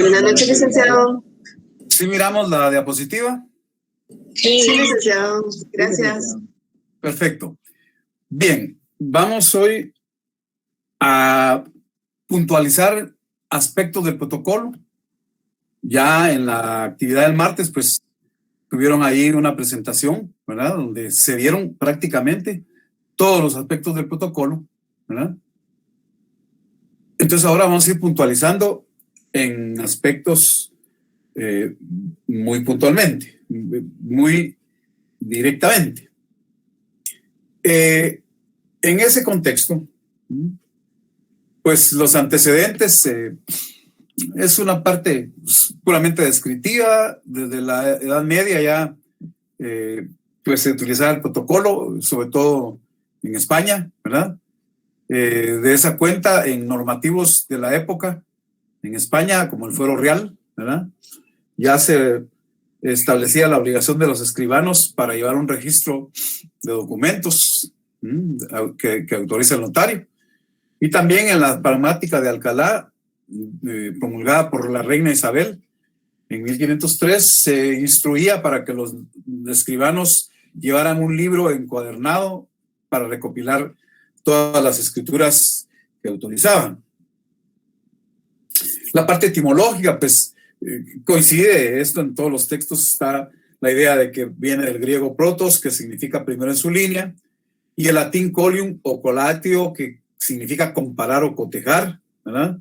Buenas noches, licenciado. ¿Sí miramos la diapositiva? Sí, licenciado. Gracias. Perfecto. Bien, vamos hoy a puntualizar aspectos del protocolo. Ya en la actividad del martes, pues tuvieron ahí una presentación, ¿verdad? Donde se vieron prácticamente todos los aspectos del protocolo, ¿verdad? Entonces ahora vamos a ir puntualizando en aspectos muy puntualmente, muy directamente. En ese contexto, pues los antecedentes es una parte puramente descriptiva. Desde la Edad Media ya pues se utilizaba el protocolo, sobre todo en España, ¿verdad? De esa cuenta, en normativos de la época, en España, como el Fuero Real, ¿verdad? Ya se establecía la obligación de los escribanos para llevar un registro de documentos que autoriza el notario. Y también en la pragmática de Alcalá, promulgada por la reina Isabel, en 1503 se instruía para que los escribanos llevaran un libro encuadernado para recopilar todas las escrituras que autorizaban. La parte etimológica, pues coincide esto en todos los textos. Está la idea de que viene del griego protos, que significa primero en su línea, y el latín colium o colatio, que significa comparar o cotejar, ¿verdad?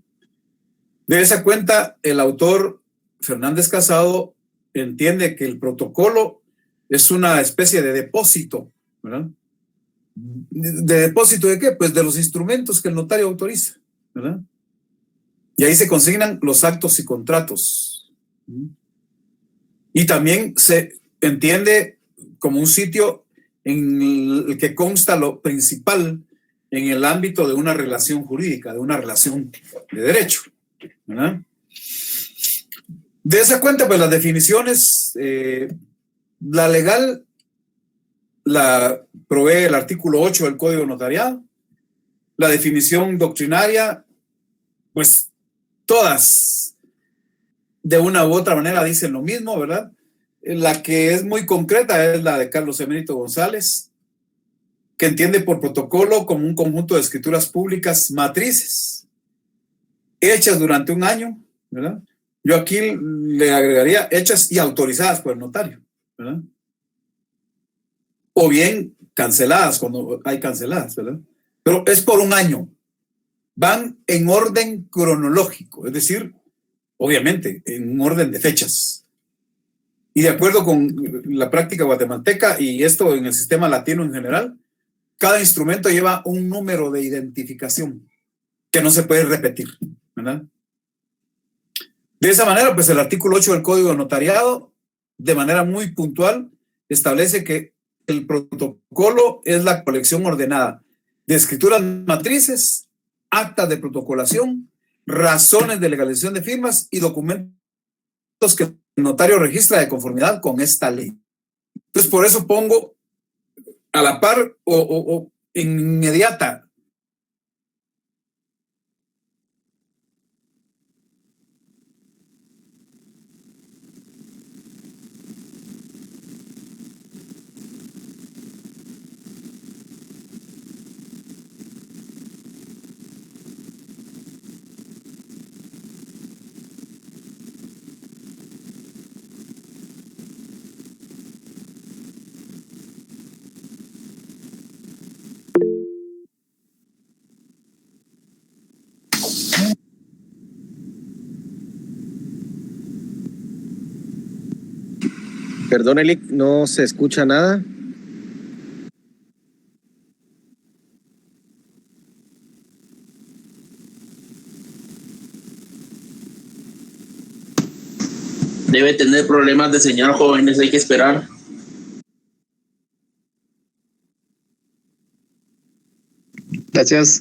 De esa cuenta, el autor Fernández Casado entiende que el protocolo es una especie de depósito, ¿verdad? ¿De depósito de qué? Pues de los instrumentos que el notario autoriza, ¿verdad? Y ahí se consignan los actos y contratos. Y también se entiende como un sitio en el que consta lo principal en el ámbito de una relación jurídica, de una relación de derecho, ¿verdad? De esa cuenta, pues las definiciones, la legal la provee el artículo 8 del Código Notariado. La definición doctrinaria, pues todas de una u otra manera dicen lo mismo, ¿verdad? La que es muy concreta es la de Carlos Emérito González, que entiende por protocolo como un conjunto de escrituras públicas matrices, hechas durante un año, ¿verdad? Yo aquí le agregaría hechas y autorizadas por el notario, ¿verdad? O bien canceladas, cuando hay canceladas, ¿verdad? Pero es por un año. Van en orden cronológico, es decir, obviamente, en un orden de fechas. Y de acuerdo con la práctica guatemalteca y esto en el sistema latino en general, cada instrumento lleva un número de identificación que no se puede repetir, ¿verdad? De esa manera, pues el artículo 8 del Código Notariado, de manera muy puntual, establece que el protocolo es la colección ordenada de escrituras matrices, actas de protocolación, razones de legalización de firmas y documentos que el notario registra de conformidad con esta ley. Entonces, por eso pongo a la par o inmediata Perdón, Elic, no se escucha nada. Debe tener problemas de señal, jóvenes, hay que esperar. Gracias.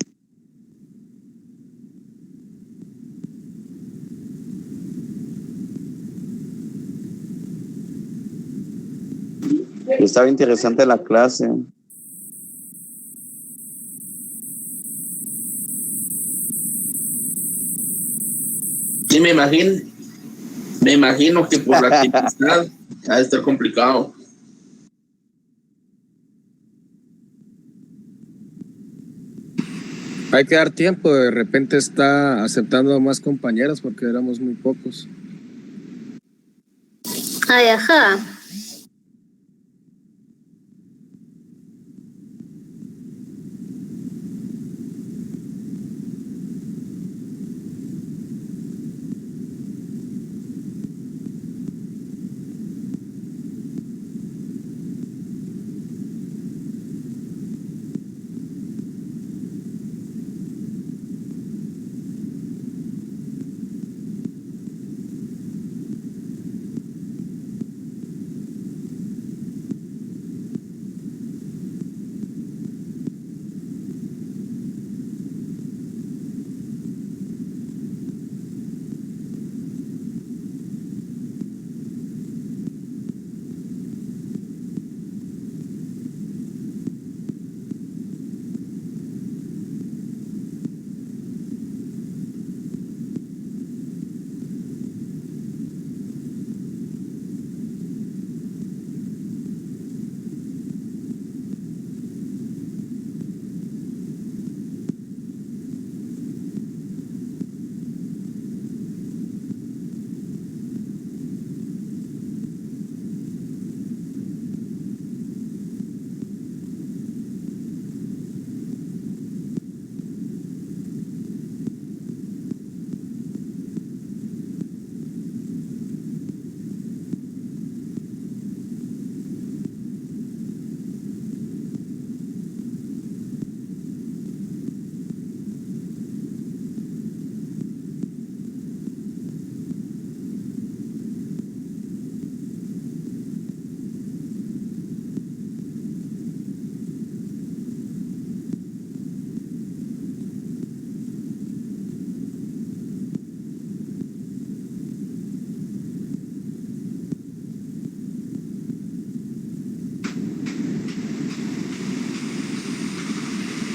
Estaba interesante la clase. Sí, me imagino. Me imagino que por la tempestad ha de estar complicado. Hay que dar tiempo, de repente está aceptando a más compañeros porque éramos muy pocos. Ay, ajá.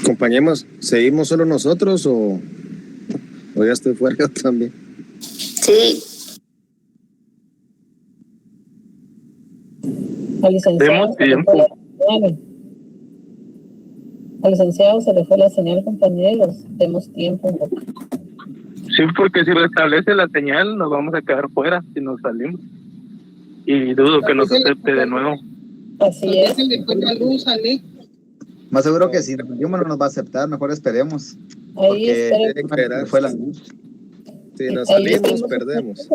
Compañeros, ¿seguimos solo nosotros o ya estoy fuera yo también? Sí. Al licenciado, se le fue la señal. Al licenciado se le fue la señal, compañeros. Demos tiempo un poco. Sí, porque si restablece la señal nos vamos a quedar fuera si nos salimos. Y dudo que nos acepte de nuevo. Así es. Más seguro que si repetimos no nos va a aceptar, mejor esperemos. Ahí Esperar. Fue la luz. Si nos salimos, perdemos.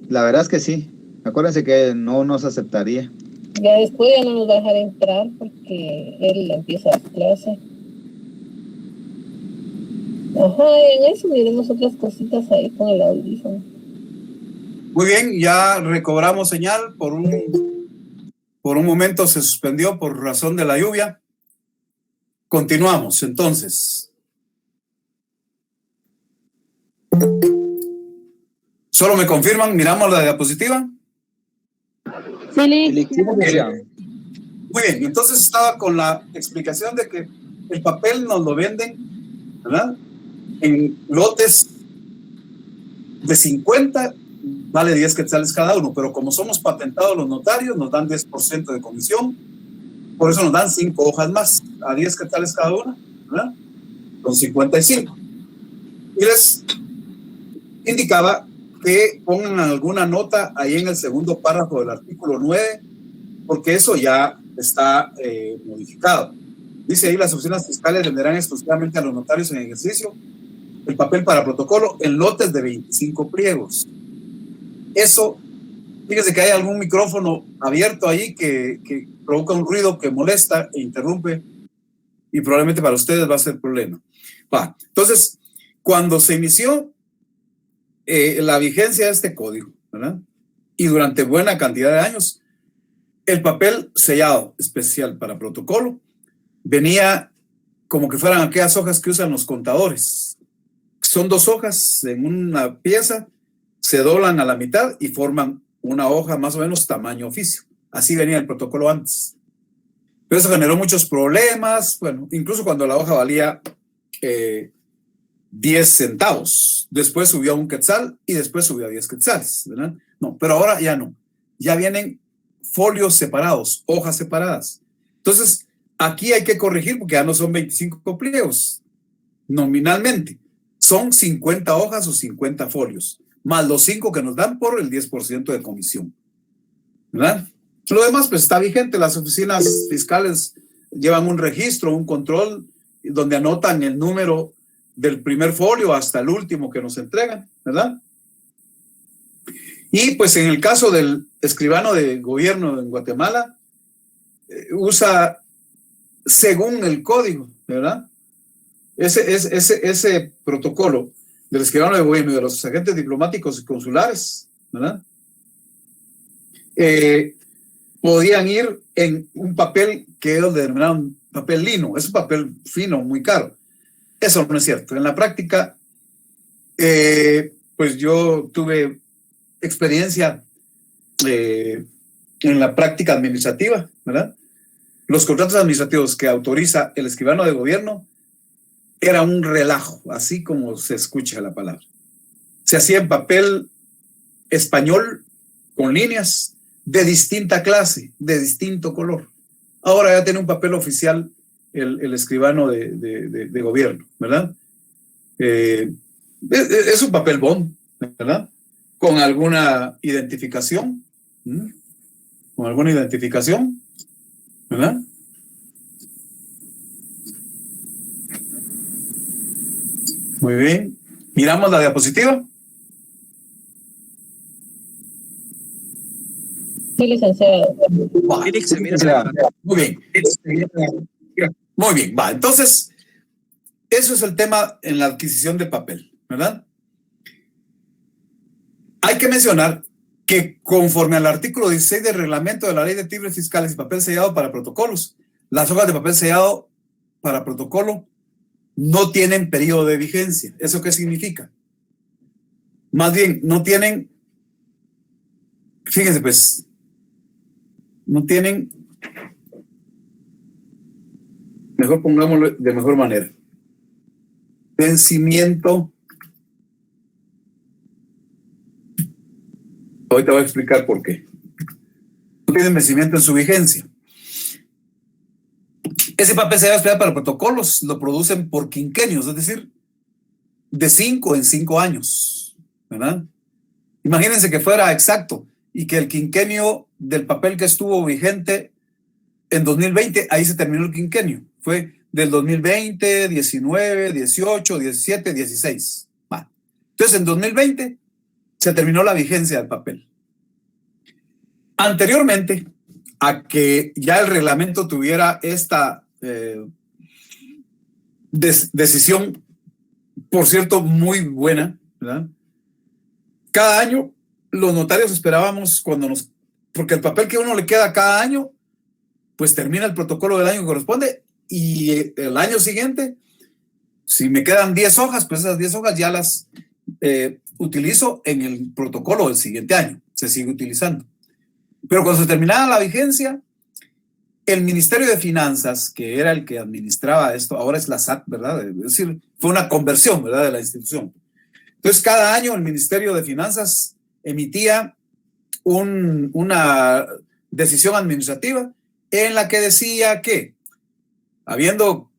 La verdad es que sí. Acuérdense que no nos aceptaría. Ya después ya no nos va a dejar entrar porque él empieza la clase. Ajá, y en eso miremos otras cositas ahí con el audífono. Muy bien, ya recobramos señal. Por un momento se suspendió por razón de la lluvia. Continuamos, entonces. ¿Solo me confirman? ¿Miramos la diapositiva? Sí. Muy bien, entonces estaba con la explicación de que el papel nos lo venden, ¿verdad? En lotes de 50, vale 10 quetzales cada uno, pero como somos patentados los notarios, nos dan 10% de comisión, por eso nos dan 5 hojas más, a 10 quetzales cada una, ¿verdad? Son 55. Y les indicaba que pongan alguna nota ahí en el segundo párrafo del artículo 9, porque eso ya está modificado. Dice ahí, las oficinas fiscales venderán exclusivamente a los notarios en ejercicio el papel para protocolo en lotes de 25 pliegos. Eso, fíjese que hay algún micrófono abierto ahí que provoca un ruido que molesta e interrumpe, y probablemente para ustedes va a ser problema. Entonces, cuando se inició la vigencia de este código, ¿verdad? Y durante buena cantidad de años, el papel sellado especial para protocolo venía como que fueran aquellas hojas que usan los contadores. Son 2 hojas en una pieza, se doblan a la mitad y forman una hoja más o menos tamaño oficio. Así venía el protocolo antes. Pero eso generó muchos problemas, bueno, incluso cuando la hoja valía 10 centavos. Después subió a 1 quetzal y después subió a 10 quetzales, ¿verdad? No, pero ahora ya no. Ya vienen folios separados, hojas separadas. Entonces, aquí hay que corregir porque ya no son 25 pliegos, nominalmente. Son 50 hojas o 50 folios, más los 5 que nos dan por el 10% de comisión, ¿verdad? Lo demás, pues está vigente. Las oficinas fiscales llevan un registro, un control, donde anotan el número del primer folio hasta el último que nos entregan, ¿verdad? Y pues en el caso del escribano de gobierno en Guatemala, usa según el código, ¿verdad? Ese protocolo del escribano de gobierno y de los agentes diplomáticos y consulares, ¿verdad? Podían ir en un papel que ellos denominaron papel lino. Es un papel fino, muy caro. Eso no es cierto. En la práctica, pues yo tuve experiencia en la práctica administrativa, ¿verdad? Los contratos administrativos que autoriza el escribano de gobierno era un relajo, así como se escucha la palabra. Se hacía en papel español con líneas de distinta clase, de distinto color. Ahora ya tiene un papel oficial el escribano de gobierno, ¿verdad? Es un papel bond, ¿verdad? Con alguna identificación, ¿sí? Con alguna identificación, ¿verdad? Muy bien. Miramos la diapositiva. Sí, licenciado. Muy bien. Muy bien, va. Entonces, eso es el tema en la adquisición de papel, ¿verdad? Hay que mencionar que conforme al artículo 16 del reglamento de la Ley de Tibres Fiscales y Papel Sellado para Protocolos, las hojas de papel sellado para protocolo no tienen periodo de vigencia. ¿Eso qué significa? Más bien, no tienen, fíjense pues, no tienen, mejor pongámoslo de mejor manera, vencimiento. Ahorita voy a explicar por qué. No tienen vencimiento en su vigencia. Ese papel sellado especial para protocolos lo producen por quinquenios, es decir, de 5 en 5 años, ¿verdad? Imagínense que fuera exacto y que el quinquenio del papel que estuvo vigente en 2020, ahí se terminó el quinquenio. Fue del 2020, 19, 18, 17, 16. Va. Entonces, en 2020 se terminó la vigencia del papel. Anteriormente a que ya el reglamento tuviera esta decisión, por cierto, muy buena, ¿verdad? Cada año los notarios esperábamos porque el papel que uno le queda cada año, pues termina el protocolo del año que corresponde y el año siguiente, si me quedan 10 hojas, pues esas 10 hojas ya las utilizo en el protocolo del siguiente año, se sigue utilizando. Pero cuando se terminaba la vigencia, el Ministerio de Finanzas, que era el que administraba esto, ahora es la SAT, ¿verdad? Es decir, fue una conversión, ¿verdad?, de la institución. Entonces, cada año el Ministerio de Finanzas emitía una decisión administrativa en la que decía que, habiendo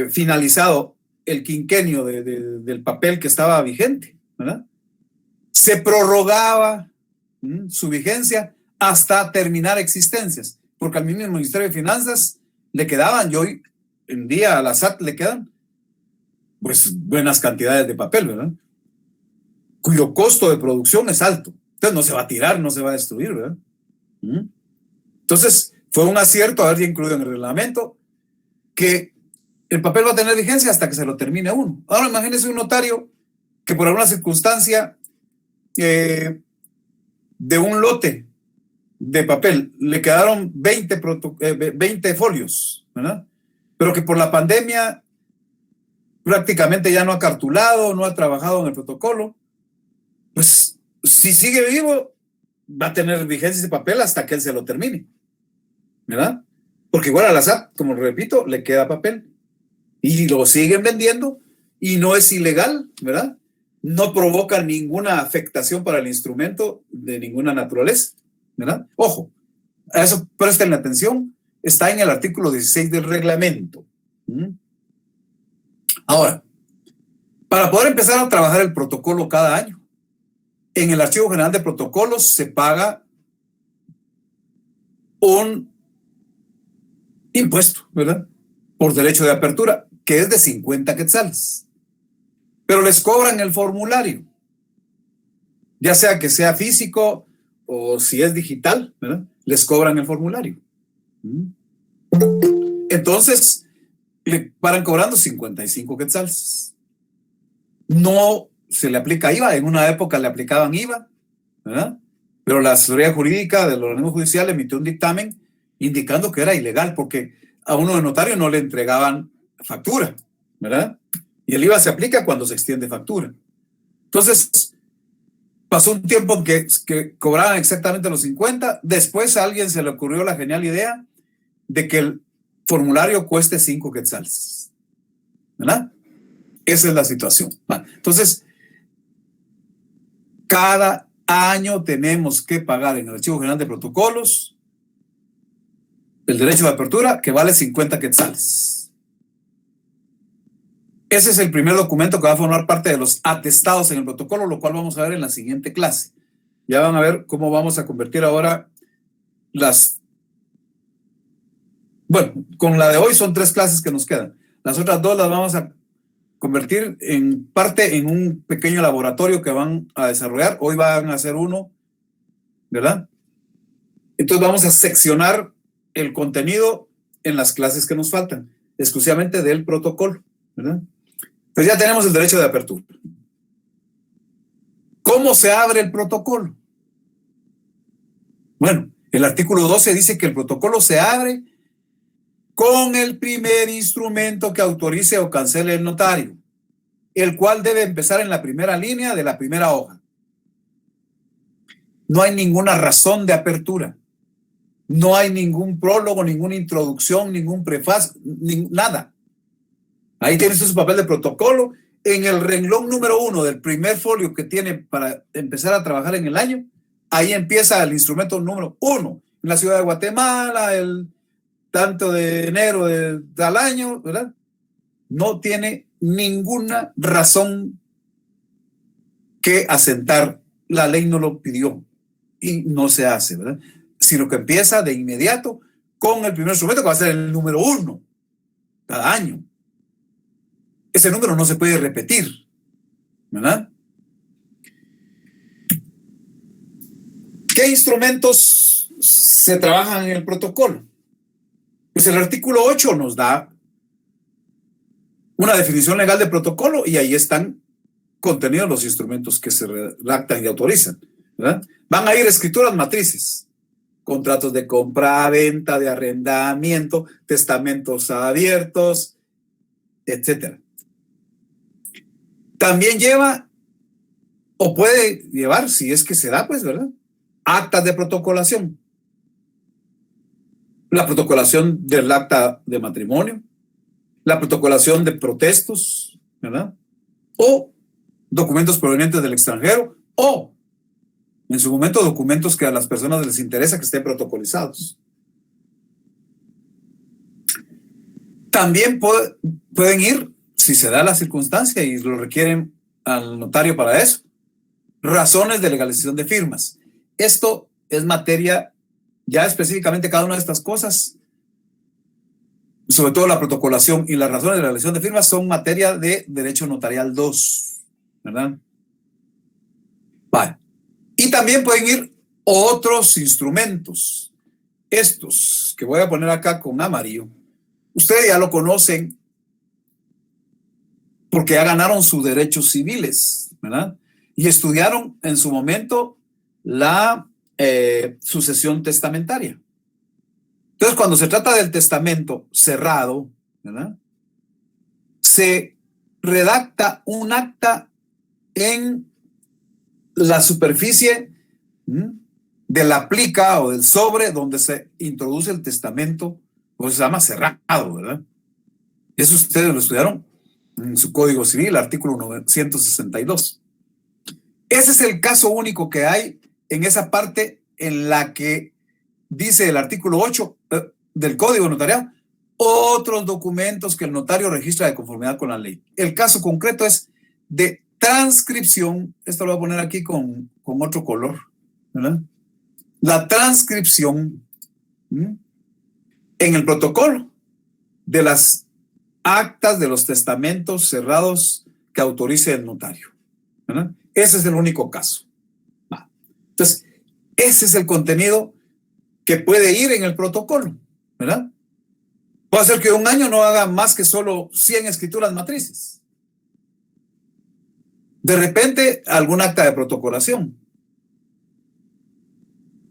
finalizado el quinquenio del papel que estaba vigente, ¿verdad?, se prorrogaba su vigencia hasta terminar existencias, porque al mismo Ministerio de Finanzas le quedaban, y hoy en día a la SAT le quedan pues buenas cantidades de papel, ¿verdad?, cuyo costo de producción es alto. Entonces no se va a tirar, no se va a destruir, ¿verdad? Entonces fue un acierto haber incluido en el reglamento que el papel va a tener vigencia hasta que se lo termine uno. Ahora imagínense un notario que por alguna circunstancia de un lote de papel le quedaron 20 folios, ¿verdad? Pero que por la pandemia prácticamente ya no ha cartulado, no ha trabajado en el protocolo. Pues si sigue vivo, va a tener vigencia ese papel hasta que él se lo termine, ¿verdad? Porque igual a la SAT, como repito, le queda papel y lo siguen vendiendo y no es ilegal, ¿verdad? no provoca ninguna afectación para el instrumento de ninguna naturaleza, ¿verdad? Ojo, a eso presten atención, está en el artículo 16 del reglamento. Ahora, para poder empezar a trabajar el protocolo cada año, en el Archivo General de Protocolos se paga un impuesto, ¿verdad? Por derecho de apertura, que es de 50 quetzales. Pero les cobran el formulario, ya sea que sea físico o si es digital, ¿verdad? Les cobran el formulario. Entonces, le paran cobrando 55 quetzales. No se le aplica IVA, en una época le aplicaban IVA, ¿verdad? Pero la asesoría jurídica del organismo judicial emitió un dictamen indicando que era ilegal porque a uno de notario no le entregaban factura, ¿verdad? Y el IVA se aplica cuando se extiende factura. Entonces, pasó un tiempo en que cobraban exactamente los 50, después a alguien se le ocurrió la genial idea de que el formulario cueste 5 quetzales, ¿verdad? Esa es la situación. Bueno, entonces, cada año tenemos que pagar en el Archivo General de Protocolos el derecho de apertura que vale 50 quetzales. Ese es el primer documento que va a formar parte de los atestados en el protocolo, lo cual vamos a ver en la siguiente clase. Ya van a ver cómo vamos a convertir ahora bueno, con la de hoy son 3 clases que nos quedan. Las otras 2 las vamos a convertir en parte en un pequeño laboratorio que van a desarrollar. Hoy van a hacer uno, ¿verdad? Entonces vamos a seccionar el contenido en las clases que nos faltan, exclusivamente del protocolo, ¿verdad? Pues ya tenemos el derecho de apertura. ¿Cómo se abre el protocolo? Bueno, el artículo 12 dice que el protocolo se abre con el primer instrumento que autorice o cancele el notario, el cual debe empezar en la primera línea de la primera hoja. No hay ninguna razón de apertura. No hay ningún prólogo, ninguna introducción, ningún prefacio, nada. Ahí tiene su papel de protocolo. En el renglón número 1 del primer folio que tiene para empezar a trabajar en el año, ahí empieza el instrumento número 1. En la ciudad de Guatemala, el tanto de enero de tal año, ¿verdad? No tiene ninguna razón que asentar. La ley no lo pidió y no se hace, ¿verdad? Sino que empieza de inmediato con el primer instrumento que va a ser el número 1 cada año. Ese número no se puede repetir, ¿verdad? ¿Qué instrumentos se trabajan en el protocolo? Pues el artículo 8 nos da una definición legal de protocolo y ahí están contenidos los instrumentos que se redactan y autorizan, ¿verdad? Van a ir escrituras matrices, contratos de compra, venta, de arrendamiento, testamentos abiertos, etcétera. También lleva, o puede llevar, si es que se da, pues, ¿verdad? Actas de protocolación. La protocolación del acta de matrimonio, la protocolación de protestos, ¿verdad? O documentos provenientes del extranjero, o en su momento documentos que a las personas les interesa que estén protocolizados. También pueden ir, si se da la circunstancia y lo requieren al notario para eso, razones de legalización de firmas. Esto es materia, ya específicamente cada una de estas cosas, sobre todo la protocolación y las razones de legalización de firmas, son materia de Derecho Notarial 2, ¿verdad? Vale. Y también pueden ir otros instrumentos. Estos que voy a poner acá con amarillo, ustedes ya lo conocen porque ya ganaron sus derechos civiles, ¿verdad? Y estudiaron en su momento la sucesión testamentaria. Entonces, cuando se trata del testamento cerrado, ¿verdad? Se redacta un acta en la superficie de la plica o del sobre donde se introduce el testamento, o se llama cerrado, ¿verdad? Eso ustedes lo estudiaron en su Código Civil, artículo 162, Ese es el caso único que hay en esa parte en la que dice el artículo 8 del Código Notarial, otros documentos que el notario registra de conformidad con la ley. El caso concreto es de transcripción, esto lo voy a poner aquí con otro color, ¿verdad? La transcripción en el protocolo de las actas de los testamentos cerrados que autorice el notario, ¿verdad? Ese es el único caso. Entonces, ese es el contenido que puede ir en el protocolo, ¿verdad? Puede ser que un año no haga más que solo 100 escrituras matrices. De repente, algún acta de protocolación.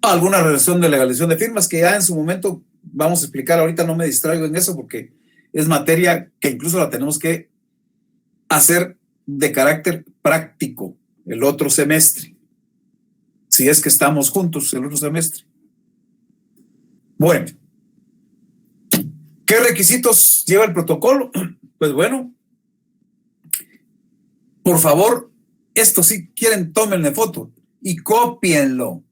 Alguna relación de legalización de firmas que ya en su momento vamos a explicar. Ahorita no me distraigo en eso porque es materia que incluso la tenemos que hacer de carácter práctico el otro semestre. Si es que estamos juntos el otro semestre. Bueno. ¿Qué requisitos lleva el protocolo? Pues bueno, por favor, esto si quieren, tómenle foto y cópienlo.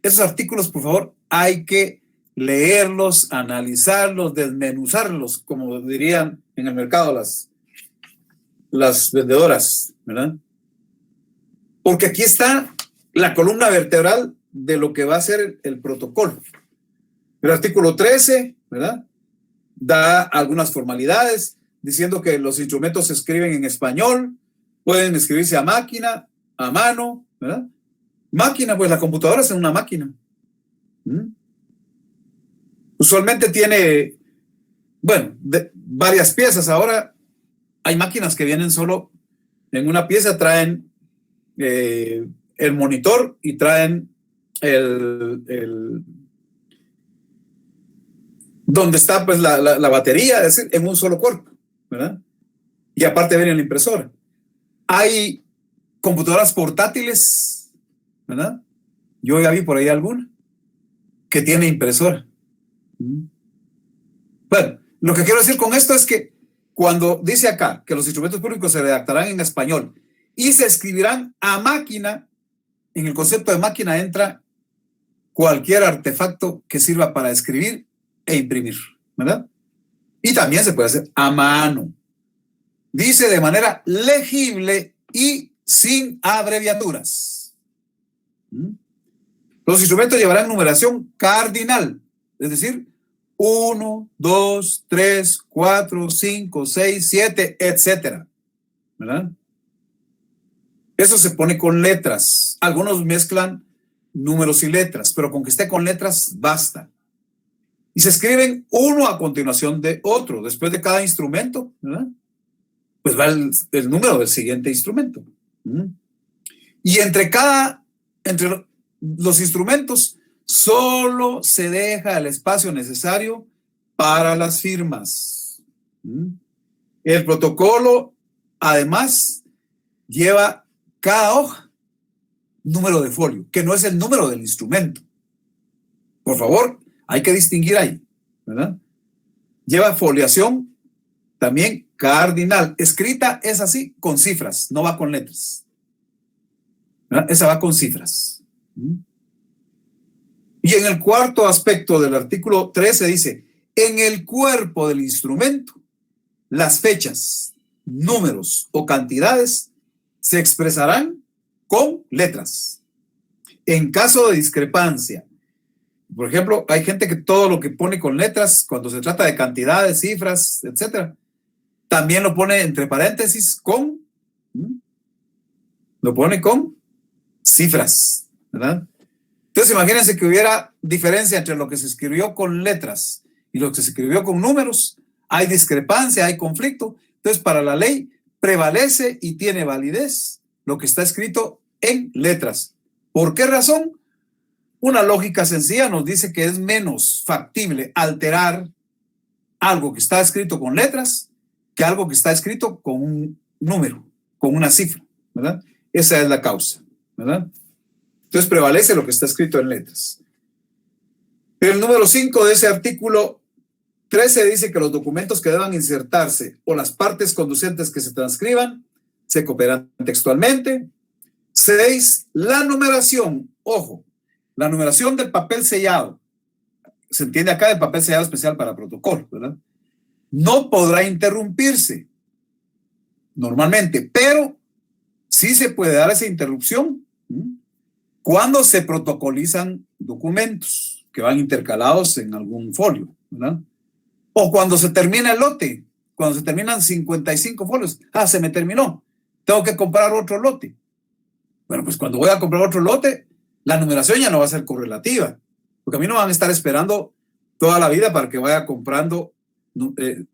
Esos artículos, por favor, hay que leerlos, analizarlos, desmenuzarlos, como dirían en el mercado las vendedoras, ¿verdad? Porque aquí está la columna vertebral de lo que va a ser el protocolo. El artículo 13, ¿verdad? Da algunas formalidades diciendo que los instrumentos se escriben en español, pueden escribirse a máquina, a mano, ¿verdad? Máquina, pues la computadora es una máquina. Usualmente tiene, bueno, varias piezas. Ahora hay máquinas que vienen solo en una pieza, traen el monitor y traen donde está pues la batería, es decir, en un solo cuerpo, ¿verdad? Y aparte viene la impresora. Hay computadoras portátiles, ¿verdad? Yo ya vi por ahí alguna que tiene impresora. Bueno, lo que quiero decir con esto es que cuando dice acá que los instrumentos públicos se redactarán en español y se escribirán a máquina, en el concepto de máquina entra cualquier artefacto que sirva para escribir e imprimir, ¿verdad? Y también se puede hacer a mano. Dice de manera legible y sin abreviaturas. Los instrumentos llevarán numeración cardinal, es decir, 1, 2, 3, 4, 5, 6, 7, etcétera, ¿verdad? Eso se pone con letras. Algunos mezclan números y letras, pero con que esté con letras basta. Y se escriben uno a continuación de otro. Después de cada instrumento, ¿verdad? Pues va el número del siguiente instrumento. Y entre los instrumentos solo se deja el espacio necesario para las firmas. El protocolo, además, lleva cada hoja número de folio, que no es el número del instrumento. Por favor, hay que distinguir ahí, ¿verdad? Lleva foliación también cardinal. Escrita es así, con cifras, no va con letras, ¿verdad? Esa va con cifras. Y en el cuarto aspecto del artículo 13 dice, en el cuerpo del instrumento, las fechas, números o cantidades se expresarán con letras. En caso de discrepancia, por ejemplo, hay gente que todo lo que pone con letras, cuando se trata de cantidades, cifras, etcétera, también lo pone entre paréntesis lo pone con cifras, ¿verdad? Entonces imagínense que hubiera diferencia entre lo que se escribió con letras y lo que se escribió con números. Hay discrepancia, hay conflicto. Entonces para la ley prevalece y tiene validez lo que está escrito en letras. ¿Por qué razón? Una lógica sencilla nos dice que es menos factible alterar algo que está escrito con letras que algo que está escrito con un número, con una cifra, ¿verdad? Esa es la causa, ¿verdad? Entonces prevalece lo que está escrito en letras. Pero el número 5 de ese artículo 13 dice que los documentos que deban insertarse o las partes conducentes que se transcriban se copiarán textualmente, 6, la numeración, ojo, la numeración del papel sellado, se entiende acá del papel sellado especial para protocolo, ¿verdad? No podrá interrumpirse normalmente, pero sí se puede dar esa interrupción cuando se protocolizan documentos que van intercalados en algún folio, ¿verdad? O cuando se termina el lote, cuando se terminan 55 folios, se me terminó, tengo que comprar otro lote. Bueno, pues cuando voy a comprar otro lote, la numeración ya no va a ser correlativa, porque a mí no van a estar esperando toda la vida para que vaya comprando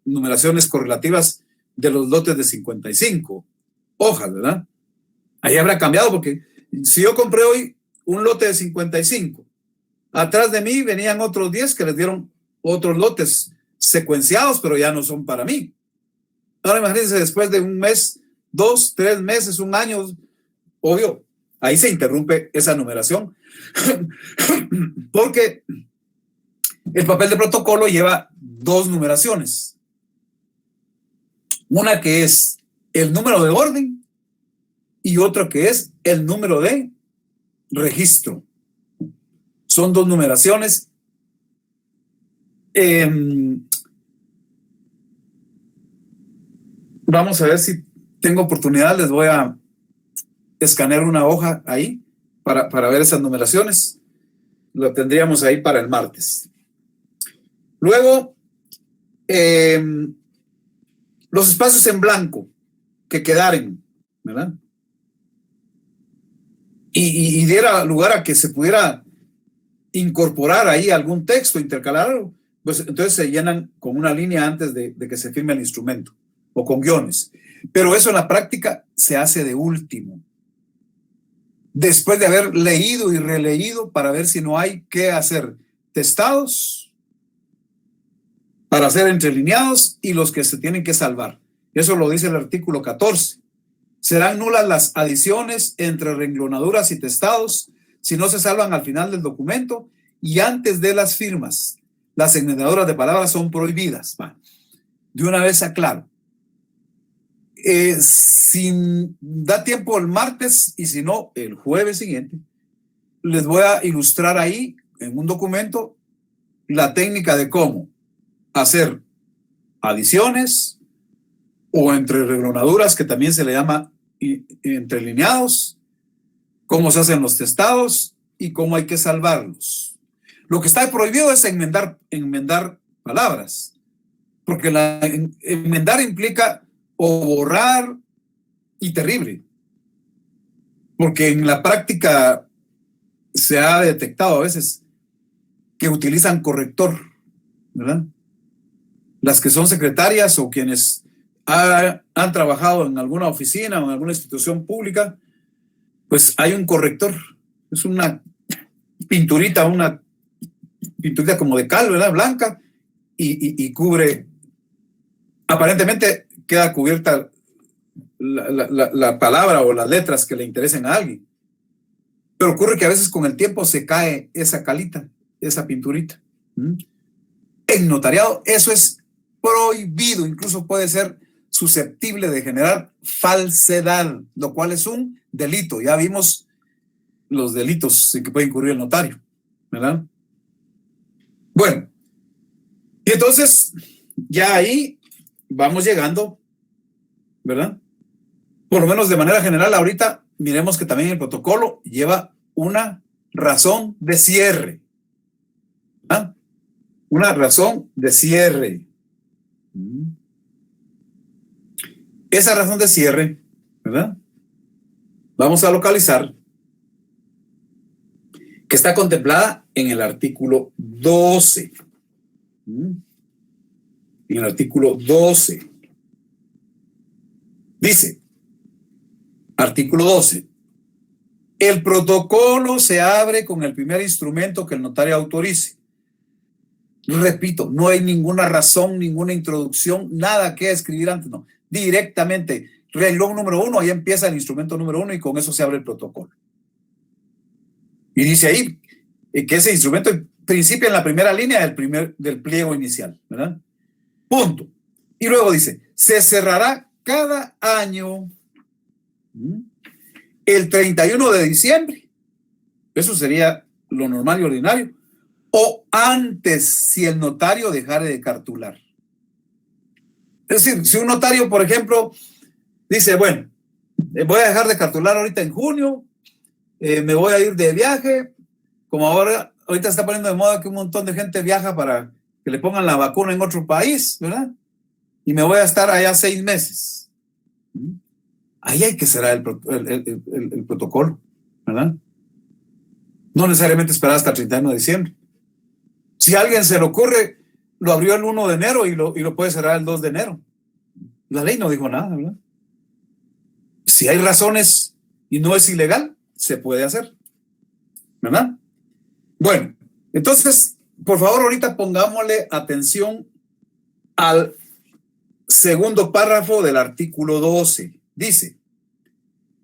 numeraciones correlativas de los lotes de 55 hojas, ¿verdad? Ahí habrá cambiado, porque si yo compré hoy un lote de 55, atrás de mí venían otros 10 que les dieron otros lotes secuenciados, pero ya no son para mí. Ahora imagínense, después de un mes, 2, 3 meses, un año, obvio, ahí se interrumpe esa numeración, porque el papel de protocolo lleva 2 numeraciones. Una que es el número de orden y otra que es el número de registro. Son 2 numeraciones. Vamos a ver si tengo oportunidad, les voy a escanear una hoja ahí para ver esas numeraciones. Lo tendríamos ahí para el martes. Luego, los espacios en blanco que quedaren, ¿verdad? Y diera lugar a que se pudiera incorporar ahí algún texto, intercalarlo, pues entonces se llenan con una línea antes de que se firme el instrumento o con guiones. Pero eso en la práctica se hace de último, después de haber leído y releído para ver si no hay que hacer testados para ser entrelineados y los que se tienen que salvar. Eso lo dice el artículo 14. Serán nulas las adiciones entre renglonaduras y testados si no se salvan al final del documento y antes de las firmas. Las enmendadoras de palabras son prohibidas. De una vez aclaro. Si da tiempo el martes y si no, el jueves siguiente, les voy a ilustrar ahí en un documento la técnica de cómo hacer adiciones o entre renglonaduras, que también se le llama entrelineados, cómo se hacen los testados y cómo hay que salvarlos. Lo que está prohibido es enmendar palabras, porque enmendar implica o borrar y terrible, porque en la práctica se ha detectado a veces que utilizan corrector, ¿verdad? Las que son secretarias o quienes han trabajado en alguna oficina o en alguna institución pública, pues hay un corrector, es una pinturita como de cal, ¿verdad? Blanca, y cubre, aparentemente queda cubierta la palabra o las letras que le interesen a alguien. Pero ocurre que a veces con el tiempo se cae esa calita, esa pinturita. En notariado eso es prohibido, incluso puede ser susceptible de generar falsedad, lo cual es un delito. Ya vimos los delitos en que puede incurrir el notario, ¿verdad? Bueno, y entonces ya ahí vamos llegando, ¿verdad? Por lo menos de manera general, ahorita miremos que también el protocolo lleva una razón de cierre. ¿Ah? Una razón de cierre. Esa razón de cierre, ¿verdad? Vamos a localizar que está contemplada en el artículo 12. En el artículo 12. Dice, artículo 12. El protocolo se abre con el primer instrumento que el notario autorice. Repito, no hay ninguna razón, ninguna introducción, nada que escribir antes, no. Directamente, renglón número 1, ahí empieza el instrumento número 1 y con eso se abre el protocolo. Y dice ahí que ese instrumento principia en la primera línea del pliego inicial, ¿verdad? Punto. Y luego dice, se cerrará cada año el 31 de diciembre. Eso sería lo normal y ordinario. O antes, si el notario dejara de cartular. Es decir, si un notario, por ejemplo, dice, bueno, voy a dejar de cartular ahorita en junio, me voy a ir de viaje, como ahorita está poniendo de moda que un montón de gente viaja para que le pongan la vacuna en otro país, ¿verdad? Y me voy a estar allá 6 meses. Ahí hay que cerrar el protocolo, ¿verdad? No necesariamente esperar hasta el 31 de diciembre. Si a alguien se le ocurre, lo abrió el 1 de enero y lo puede cerrar el 2 de enero. La ley no dijo nada, ¿verdad? Si hay razones y no es ilegal, se puede hacer, ¿verdad? Bueno, entonces, por favor, ahorita pongámosle atención al segundo párrafo del artículo 12. Dice,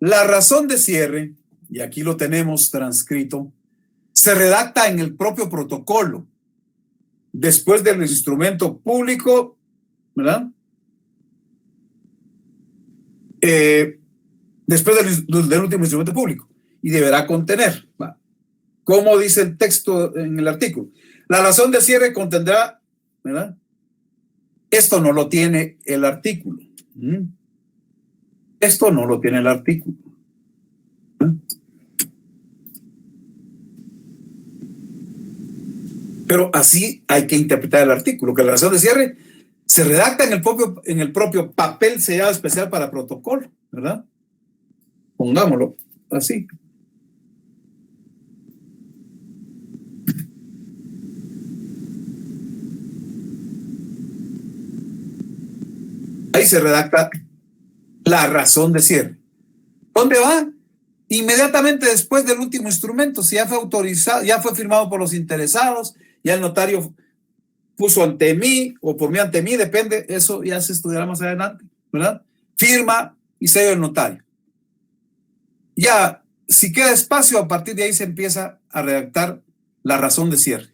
la razón de cierre, y aquí lo tenemos transcrito, se redacta en el propio protocolo, después del instrumento público, ¿verdad? Después del último instrumento público, y deberá contener, ¿va? Como dice el texto en el artículo, la razón de cierre contendrá, ¿verdad? Esto no lo tiene el artículo. Esto no lo tiene el artículo. Pero así hay que interpretar el artículo, que la razón de cierre se redacta en el propio papel sellado especial para protocolo, ¿verdad? Pongámoslo así. Ahí se redacta la razón de cierre. ¿Dónde va? Inmediatamente después del último instrumento, si ya fue autorizado, ya fue firmado por los interesados, ya el notario puso ante mí o por mí ante mí, depende, eso ya se estudiará más adelante, ¿verdad? Firma y sello del notario. Ya, si queda espacio, a partir de ahí se empieza a redactar la razón de cierre.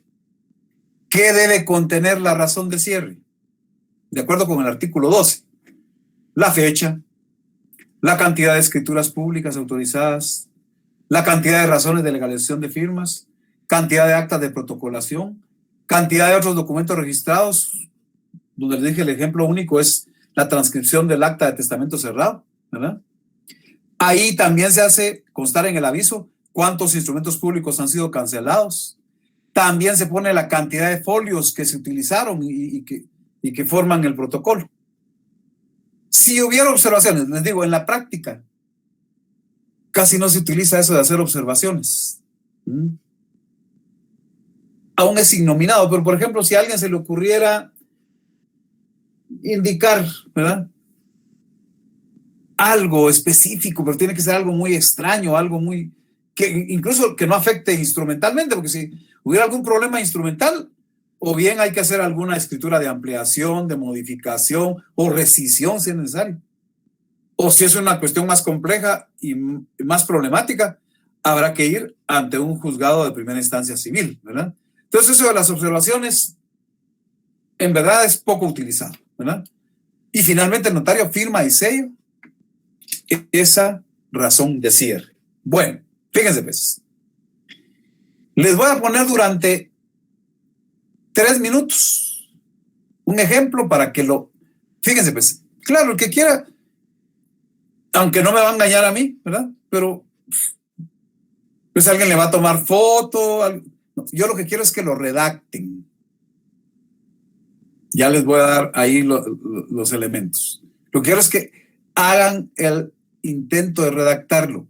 ¿Qué debe contener la razón de cierre? De acuerdo con el artículo 12. La fecha, la cantidad de escrituras públicas autorizadas, la cantidad de razones de legalización de firmas, cantidad de actas de protocolación, cantidad de otros documentos registrados, donde les dije el ejemplo único es la transcripción del acta de testamento cerrado, ¿verdad? Ahí también se hace constar en el aviso cuántos instrumentos públicos han sido cancelados. También se pone la cantidad de folios que se utilizaron y que forman el protocolo. Si hubiera observaciones, les digo, en la práctica casi no se utiliza eso de hacer observaciones. Aún es innominado, pero por ejemplo, si a alguien se le ocurriera indicar, ¿verdad?, algo específico, pero tiene que ser algo muy extraño, algo muy, que incluso que no afecte instrumentalmente, porque si hubiera algún problema instrumental, o bien hay que hacer alguna escritura de ampliación, de modificación o rescisión si es necesario. O si es una cuestión más compleja y más problemática, habrá que ir ante un juzgado de primera instancia civil, ¿verdad? Entonces eso de las observaciones en verdad es poco utilizado, ¿verdad? Y finalmente el notario firma y sello esa razón de cierre. Bueno, fíjense pues. Les voy a poner durante 3 minutos un ejemplo para que lo... Fíjense pues, claro, el que quiera, aunque no me va a engañar a mí, ¿verdad? Pero pues alguien le va a tomar foto. Yo lo que quiero es que lo redacten. Ya les voy a dar ahí los elementos. Lo que quiero es que hagan el intento de redactarlo.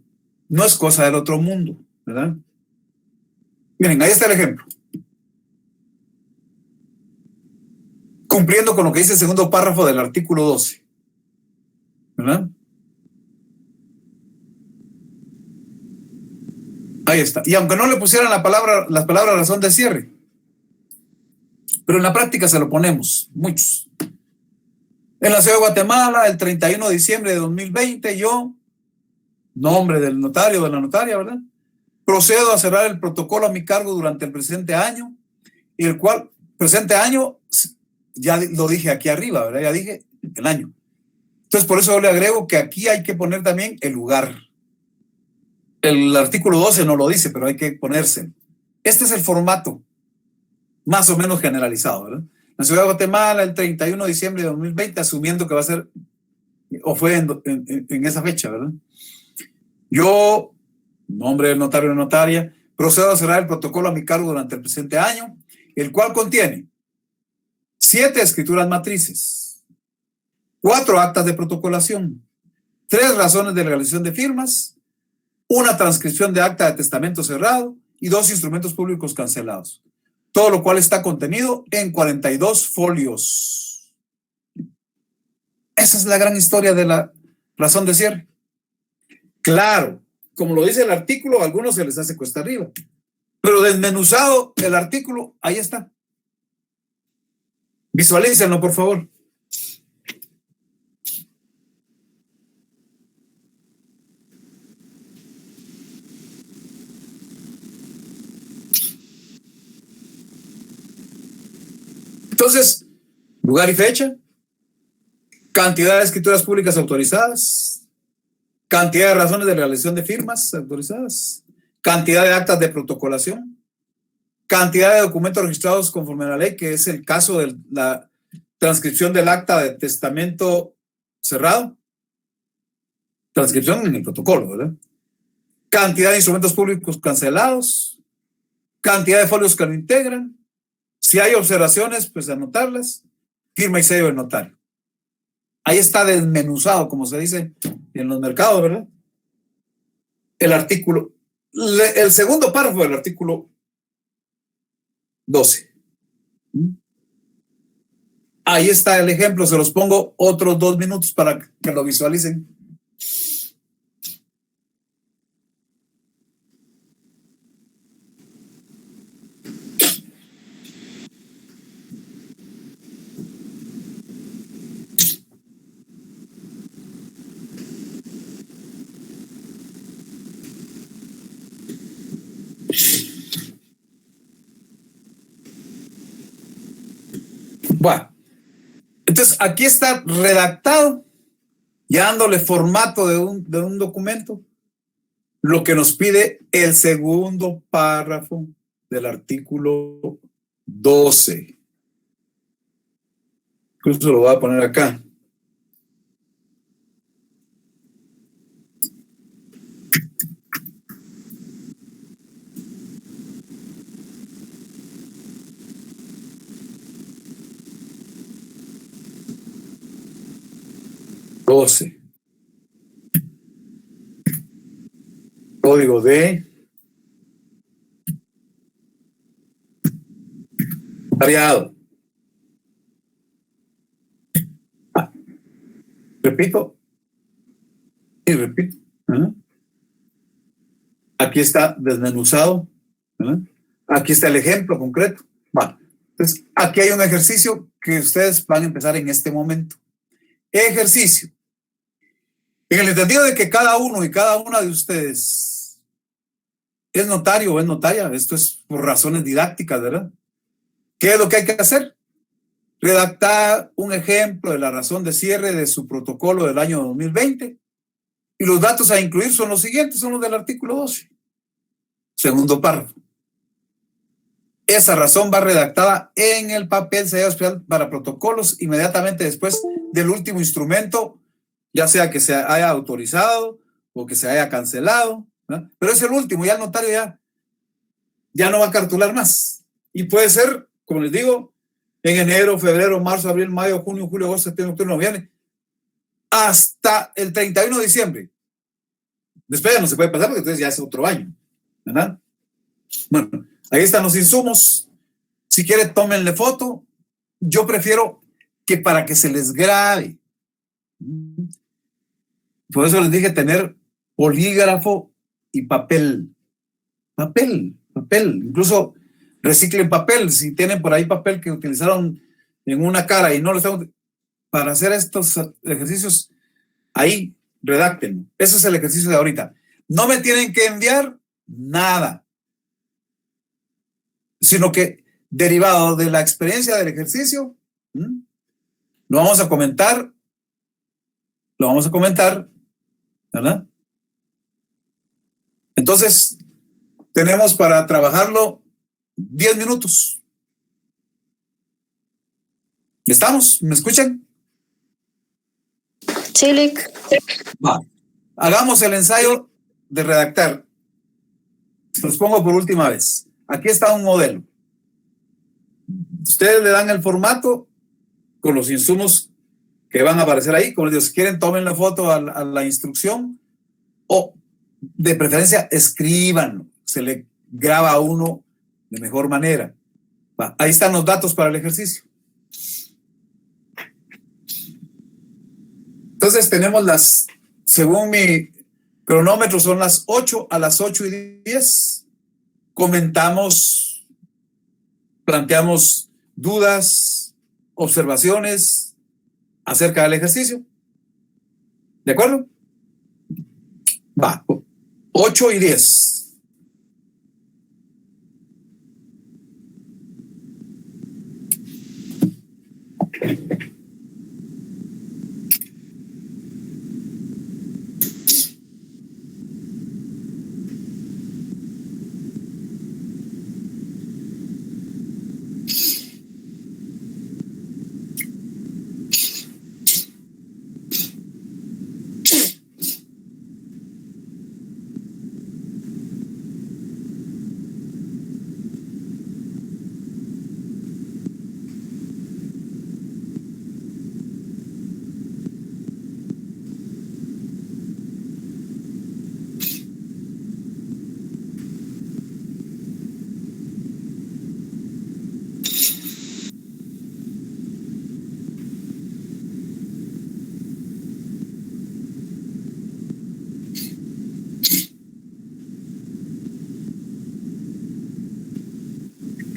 No es cosa del otro mundo, ¿verdad? Miren, ahí está el ejemplo. Cumpliendo con lo que dice el segundo párrafo del artículo 12. ¿Verdad? Ahí está. Y aunque no le pusieran las palabras razón de cierre, pero en la práctica se lo ponemos, muchos. En la ciudad de Guatemala, el 31 de diciembre de 2020, yo, nombre del notario, de la notaria, ¿verdad?, procedo a cerrar el protocolo a mi cargo durante el presente año, y el cual, presente año, ya lo dije aquí arriba, ¿verdad? Ya dije el año. Entonces, por eso yo le agrego que aquí hay que poner también el lugar. El artículo 12 no lo dice, pero hay que ponerse. Este es el formato más o menos generalizado, ¿verdad? La ciudad de Guatemala, el 31 de diciembre de 2020, asumiendo que va a ser, o fue en esa fecha, ¿verdad? Yo, en nombre del notario o notaria, procedo a cerrar el protocolo a mi cargo durante el presente año, el cual contiene 7 escrituras matrices, 4 actas de protocolación, 3 razones de legalización de firmas, una transcripción de acta de testamento cerrado y 2 instrumentos públicos cancelados. Todo lo cual está contenido en 42 folios. Esa es la gran historia de la razón de cierre. Claro, como lo dice el artículo, a algunos se les hace cuesta arriba, pero desmenuzado el artículo, ahí está. Visualícenlo, por favor. Entonces, lugar y fecha, cantidad de escrituras públicas autorizadas, cantidad de razones de realización de firmas autorizadas, cantidad de actas de protocolación, cantidad de documentos registrados conforme a la ley, que es el caso de la transcripción del acta de testamento cerrado, transcripción en el protocolo, ¿verdad? Cantidad de instrumentos públicos cancelados, cantidad de folios que lo integran. Si hay observaciones, pues anotarlas, firma y sello del notario. Ahí está desmenuzado, como se dice en los mercados, ¿verdad? El artículo, el segundo párrafo del artículo 12. Ahí está el ejemplo, se los pongo otros 2 minutos para que lo visualicen. Bueno, entonces aquí está redactado, ya dándole formato de un documento, lo que nos pide el segundo párrafo del artículo 12. Incluso lo voy a poner acá. Código de variado. Repito y repito. Aquí está desmenuzado. Aquí está el ejemplo concreto. Bueno, entonces aquí hay un ejercicio que ustedes van a empezar en este momento. Ejercicio. En el entendido de que cada uno y cada una de ustedes es notario o es notaria, esto es por razones didácticas, ¿verdad? ¿Qué es lo que hay que hacer? Redactar un ejemplo de la razón de cierre de su protocolo del año 2020 y los datos a incluir son los siguientes, son los del artículo 12. Segundo párrafo. Esa razón va redactada en el papel sellado especial para protocolos inmediatamente después del último instrumento, ya sea que se haya autorizado o que se haya cancelado, ¿no? Pero es el último, ya el notario ya no va a cartular más. Y puede ser, como les digo, en enero, febrero, marzo, abril, mayo, junio, julio, agosto, septiembre, octubre, noviembre, hasta el 31 de diciembre. Después ya no se puede pasar porque entonces ya es otro año, ¿verdad? Bueno, ahí están los insumos. Si quieren, tómenle foto. Yo prefiero que para que se les grabe. Por eso les dije tener bolígrafo y papel. Papel. Incluso reciclen papel. Si tienen por ahí papel que utilizaron en una cara y no lo están para hacer estos ejercicios, ahí redáctenlo. Ese es el ejercicio de ahorita. No me tienen que enviar nada, sino que derivado de la experiencia del ejercicio, lo vamos a comentar, ¿verdad? Entonces, Entonces, tenemos para trabajarlo 10 minutos. ¿Estamos? ¿Me escuchan? Sí, Lick. Va. Hagamos el ensayo de redactar. Los pongo por última vez. Aquí está un modelo. Ustedes le dan el formato con los insumos que van a aparecer ahí. Como les digo, si quieren, tomen la foto a la instrucción o de preferencia escríbanlo. Se le graba a uno de mejor manera. Va. Ahí están los datos para el ejercicio. Entonces tenemos según mi cronómetro, son las 8 a las 8:10. Comentamos, planteamos dudas, observaciones acerca del ejercicio. ¿De acuerdo? Va. 8:10.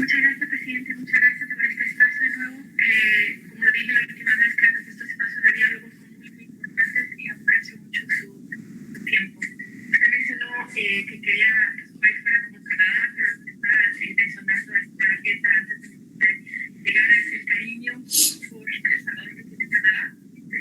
Muchas gracias, presidente. Muchas gracias por este espacio de nuevo. Como lo dije la última vez, creo que estos espacios de diálogo son muy importantes y aprecio mucho su tiempo. Usted mencionó que quería que su país fuera como Canadá, pero está mencionando esta dieta antes de llegar a ese cariño por El Salvador que tiene Canadá. Pero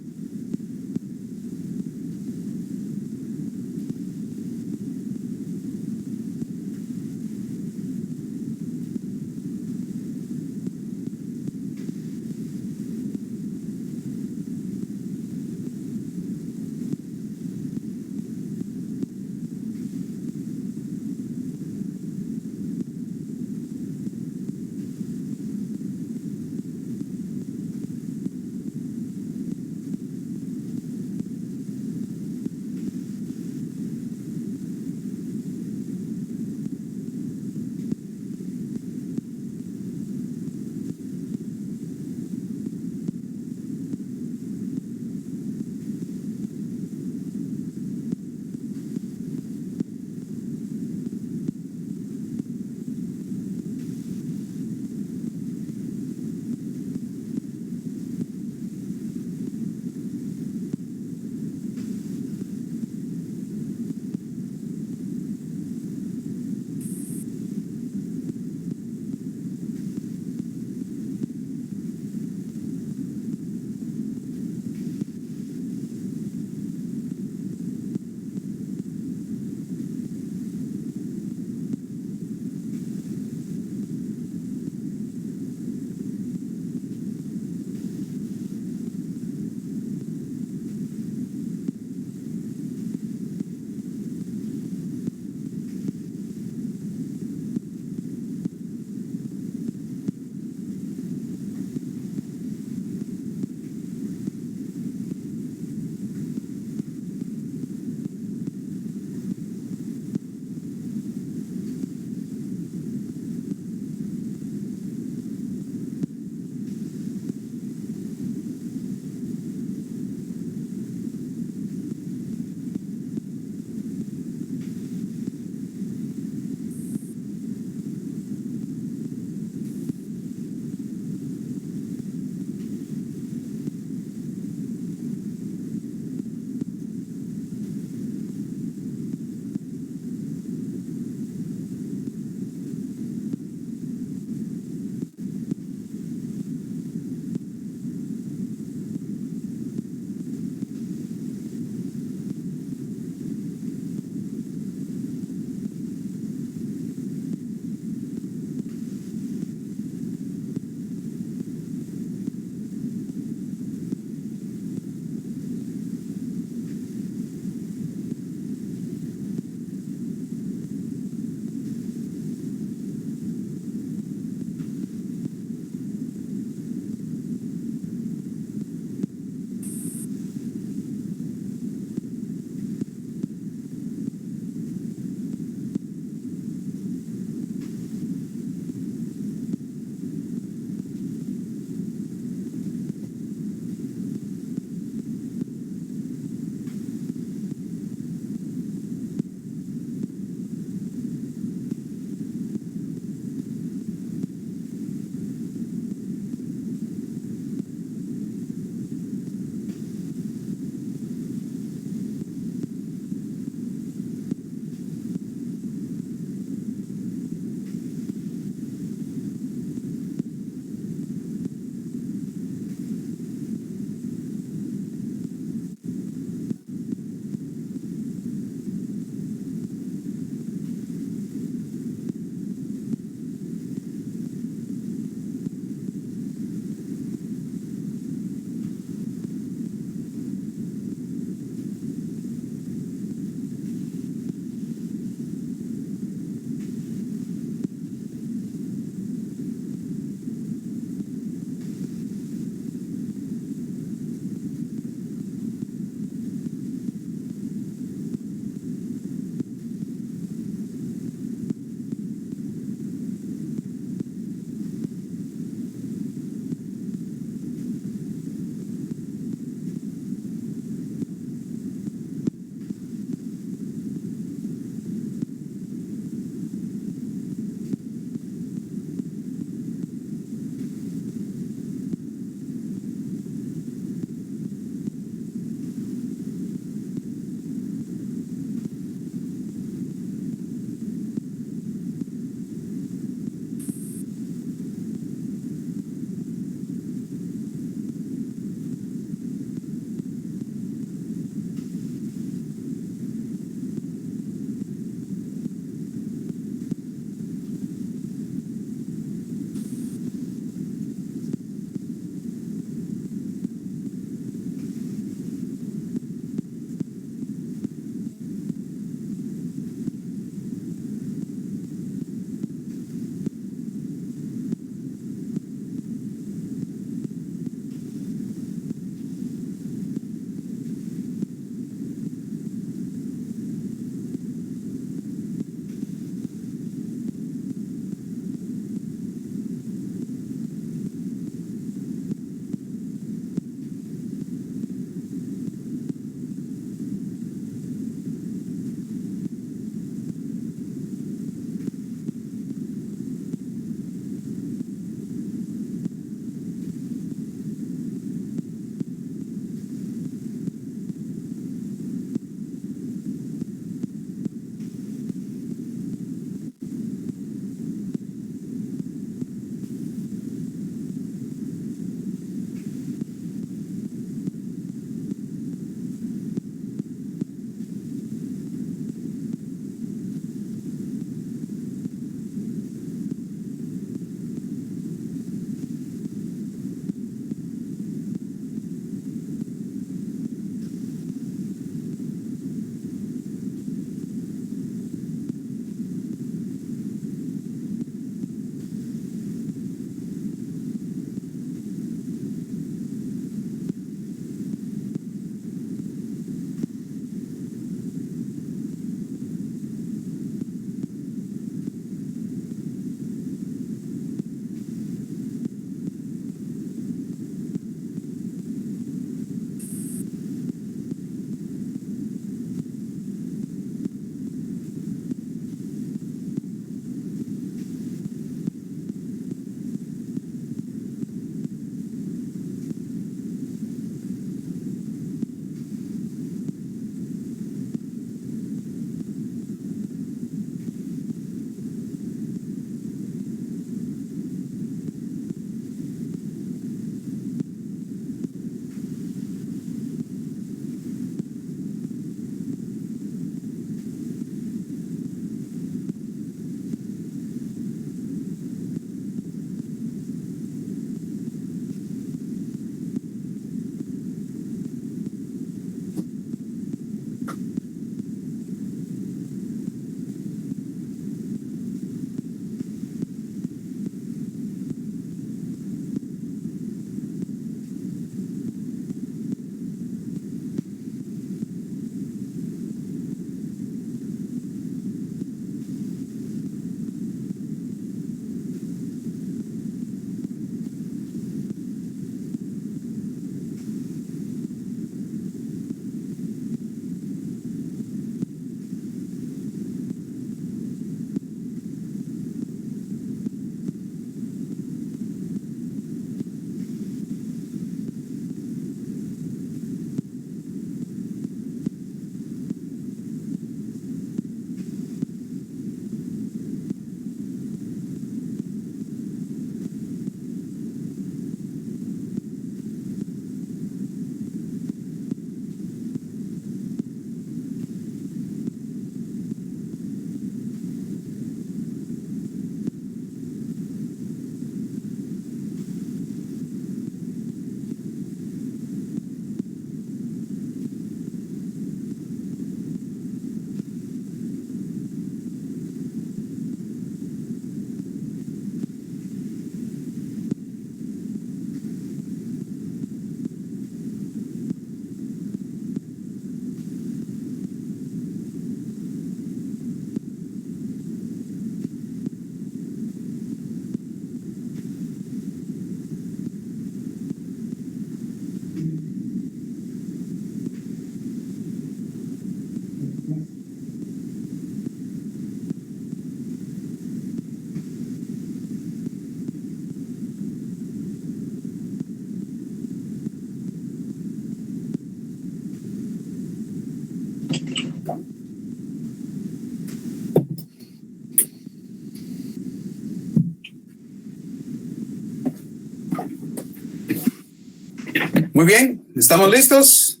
Muy bien, ¿estamos listos?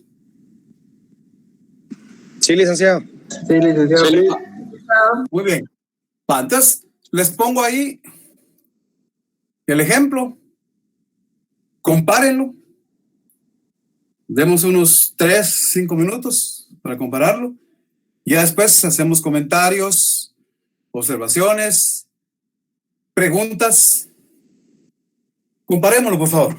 Sí, licenciado. Sí, licenciado. Sí. Muy bien. Entonces, les pongo ahí el ejemplo. Compárenlo. Demos unos 3-5 minutos para compararlo. Ya después hacemos comentarios, observaciones, preguntas. Comparémoslo, por favor.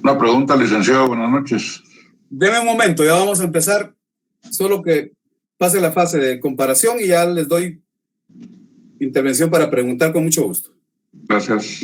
Una pregunta, licenciado. Buenas noches. Deme un momento, ya vamos a empezar. Solo que pase la fase de comparación y ya les doy intervención para preguntar con mucho gusto. Gracias.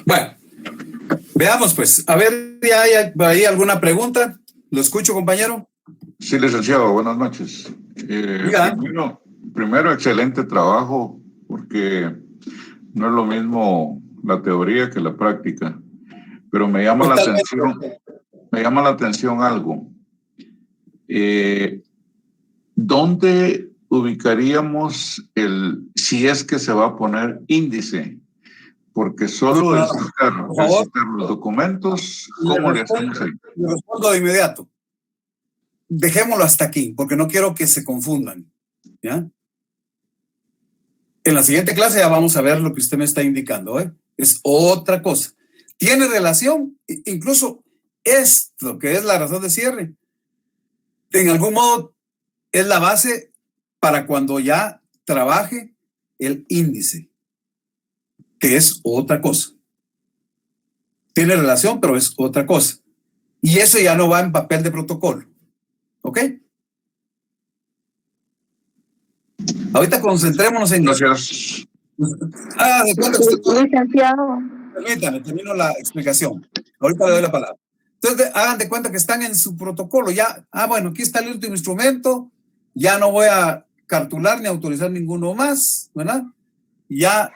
Bueno, veamos pues. A ver, ¿ya hay ahí alguna pregunta? ¿Lo escucho, compañero? Sí, licenciado. Buenas noches. Primero, excelente trabajo, porque no es lo mismo la teoría que la práctica. Pero me llama la atención algo. ¿Dónde ubicaríamos si es que se va a poner índice? Porque solo el citar los documentos, ¿cómo le hacemos ahí? Le respondo de inmediato. Dejémoslo hasta aquí, porque no quiero que se confundan. ¿Ya? En la siguiente clase ya vamos a ver lo que usted me está indicando. Es otra cosa. Tiene relación, incluso es lo que es la razón de cierre. En algún modo es la base para cuando ya trabaje el índice, que es otra cosa. Tiene relación, pero es otra cosa. Y eso ya no va en papel de protocolo. ¿Ok? Ahorita concentrémonos en... Gracias. De cuenta que usted... Licenciado. Permítame, termino la explicación. Ahorita le doy la palabra. Entonces, hagan de cuenta que están en su protocolo. Ya, bueno, aquí está el último instrumento. Ya no voy a cartular ni autorizar ninguno más, ¿verdad? Ya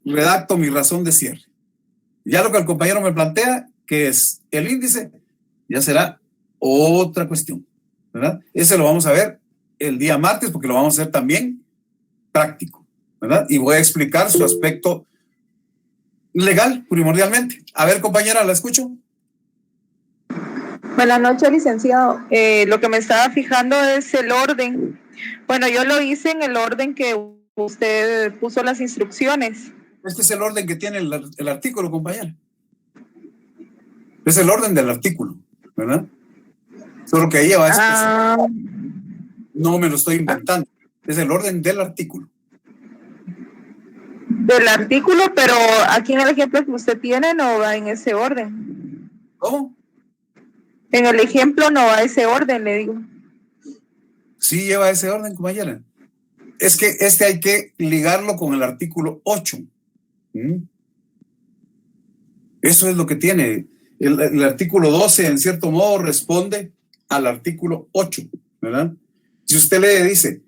redacto mi razón de cierre. Ya lo que el compañero me plantea, que es el índice, ya será otra cuestión, ¿verdad? Ese lo vamos a ver el día martes, porque lo vamos a hacer también práctico, ¿verdad? Y voy a explicar su aspecto legal, primordialmente. A ver, compañera, ¿la escucho? Buenas noches, licenciado. Lo que me estaba fijando es el orden. Bueno, yo lo hice en el orden que usted puso las instrucciones. Este es el orden que tiene el artículo, compañera. Es el orden del artículo, ¿verdad? Solo que ahí va no me lo estoy inventando. Es el orden del artículo. Del artículo, pero aquí en el ejemplo que usted tiene no va en ese orden. ¿Cómo? En el ejemplo no va ese orden, le digo. Sí lleva ese orden, compañera. Es que hay que ligarlo con el artículo 8. Eso es lo que tiene. El artículo 12, en cierto modo, responde al artículo 8, ¿verdad? Si usted lee, dice,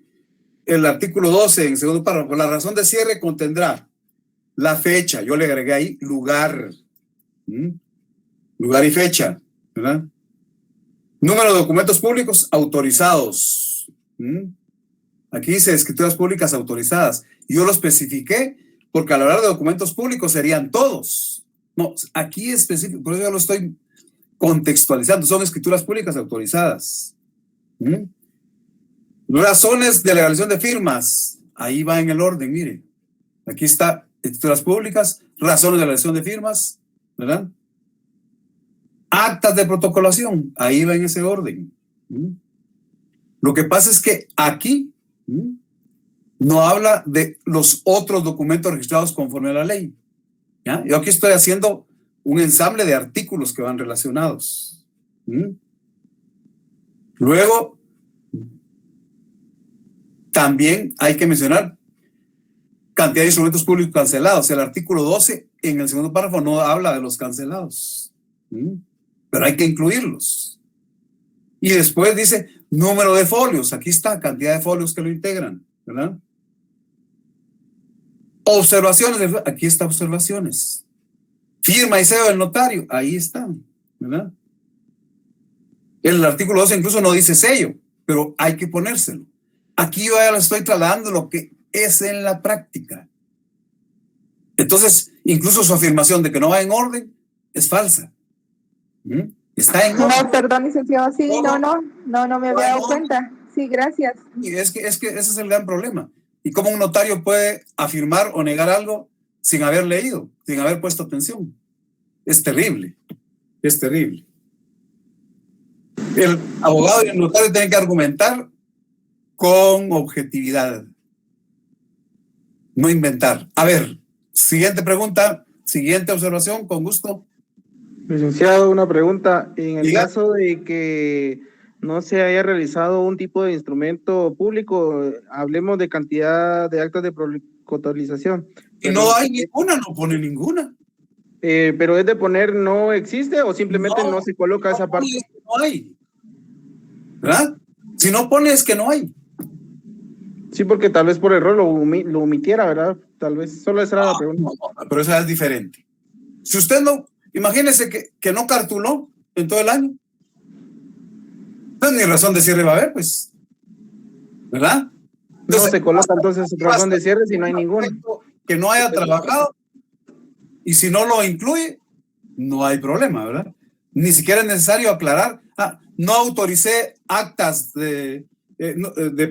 el artículo 12, en segundo párrafo, la razón de cierre contendrá la fecha, yo le agregué ahí lugar, lugar y fecha, ¿verdad? Número de documentos públicos autorizados. Aquí dice escrituras públicas autorizadas. Yo lo especifiqué porque al hablar de documentos públicos serían todos. No, aquí es específico, por eso yo lo estoy contextualizando. Son escrituras públicas autorizadas. Razones de legalización de firmas. Ahí va en el orden, mire. Aquí está escrituras públicas, razones de legalización de firmas, ¿verdad? Actas de protocolación. Ahí va en ese orden. Lo que pasa es que aquí no habla de los otros documentos registrados conforme a la ley. ¿Ya? Yo aquí estoy haciendo un ensamble de artículos que van relacionados. Luego, también hay que mencionar cantidad de instrumentos públicos cancelados. El artículo 12 en el segundo párrafo no habla de los cancelados, pero hay que incluirlos. Y después dice número de folios. Aquí está, cantidad de folios que lo integran, ¿verdad? Observaciones, aquí está observaciones. Firma y sello del notario, ahí está, ¿verdad? El artículo 12 incluso no dice sello, pero hay que ponérselo. Aquí yo ya les estoy trasladando lo que es en la práctica. Entonces, incluso su afirmación de que no va en orden es falsa. Está en orden. No, perdón, licenciado, sí, no me había dado cuenta. Sí, gracias. Y es que ese es el gran problema. ¿Y cómo un notario puede afirmar o negar algo sin haber leído, sin haber puesto atención? Es terrible, es terrible. El abogado y el notario tienen que argumentar con objetividad, no inventar. A ver, siguiente pregunta, siguiente observación, con gusto. Licenciado, una pregunta. En el caso de que no se haya realizado un tipo de instrumento público, hablemos de cantidad de actas de protocolización. Y no hay ninguna, no pone ninguna. Pero es de poner no existe o simplemente no se coloca esa parte. No hay. ¿Verdad? Si no pones que no hay. Sí, porque tal vez por error lo omitiera, ¿verdad? Tal vez solo esa era la pregunta. No, pero esa es diferente. Si usted no, imagínese que no cartuló en todo el año. Entonces ni razón de cierre va a haber, pues. ¿Verdad? Entonces, no se coloca entonces razón de cierre si no hay ninguna. Que no haya trabajado y si no lo incluye, no hay problema, ¿verdad? Ni siquiera es necesario aclarar, no autoricé actas de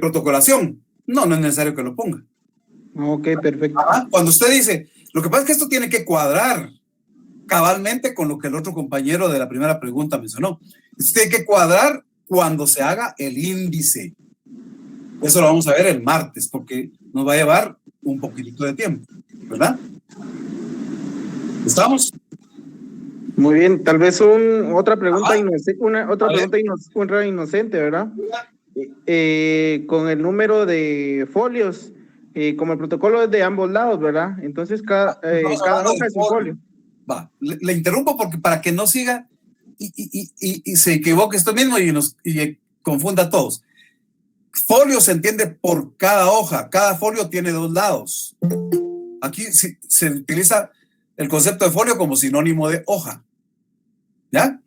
protocolación. No es necesario que lo ponga. Ok, perfecto. Cuando usted dice, lo que pasa es que esto tiene que cuadrar cabalmente con lo que el otro compañero de la primera pregunta mencionó. Esto tiene que cuadrar cuando se haga el índice. Eso lo vamos a ver el martes, porque nos va a llevar un poquitito de tiempo, ¿verdad? ¿Estamos? Muy bien, tal vez otra pregunta inocente, ¿verdad? Con el número de folios, como el protocolo es de ambos lados, ¿verdad? Entonces cada hoja es un folio. Va, le interrumpo porque para que no siga y se equivoque esto mismo y confunda a todos. Folio se entiende por cada hoja, cada folio tiene 2 lados. Aquí se utiliza el concepto de folio como sinónimo de hoja. ¿Ya?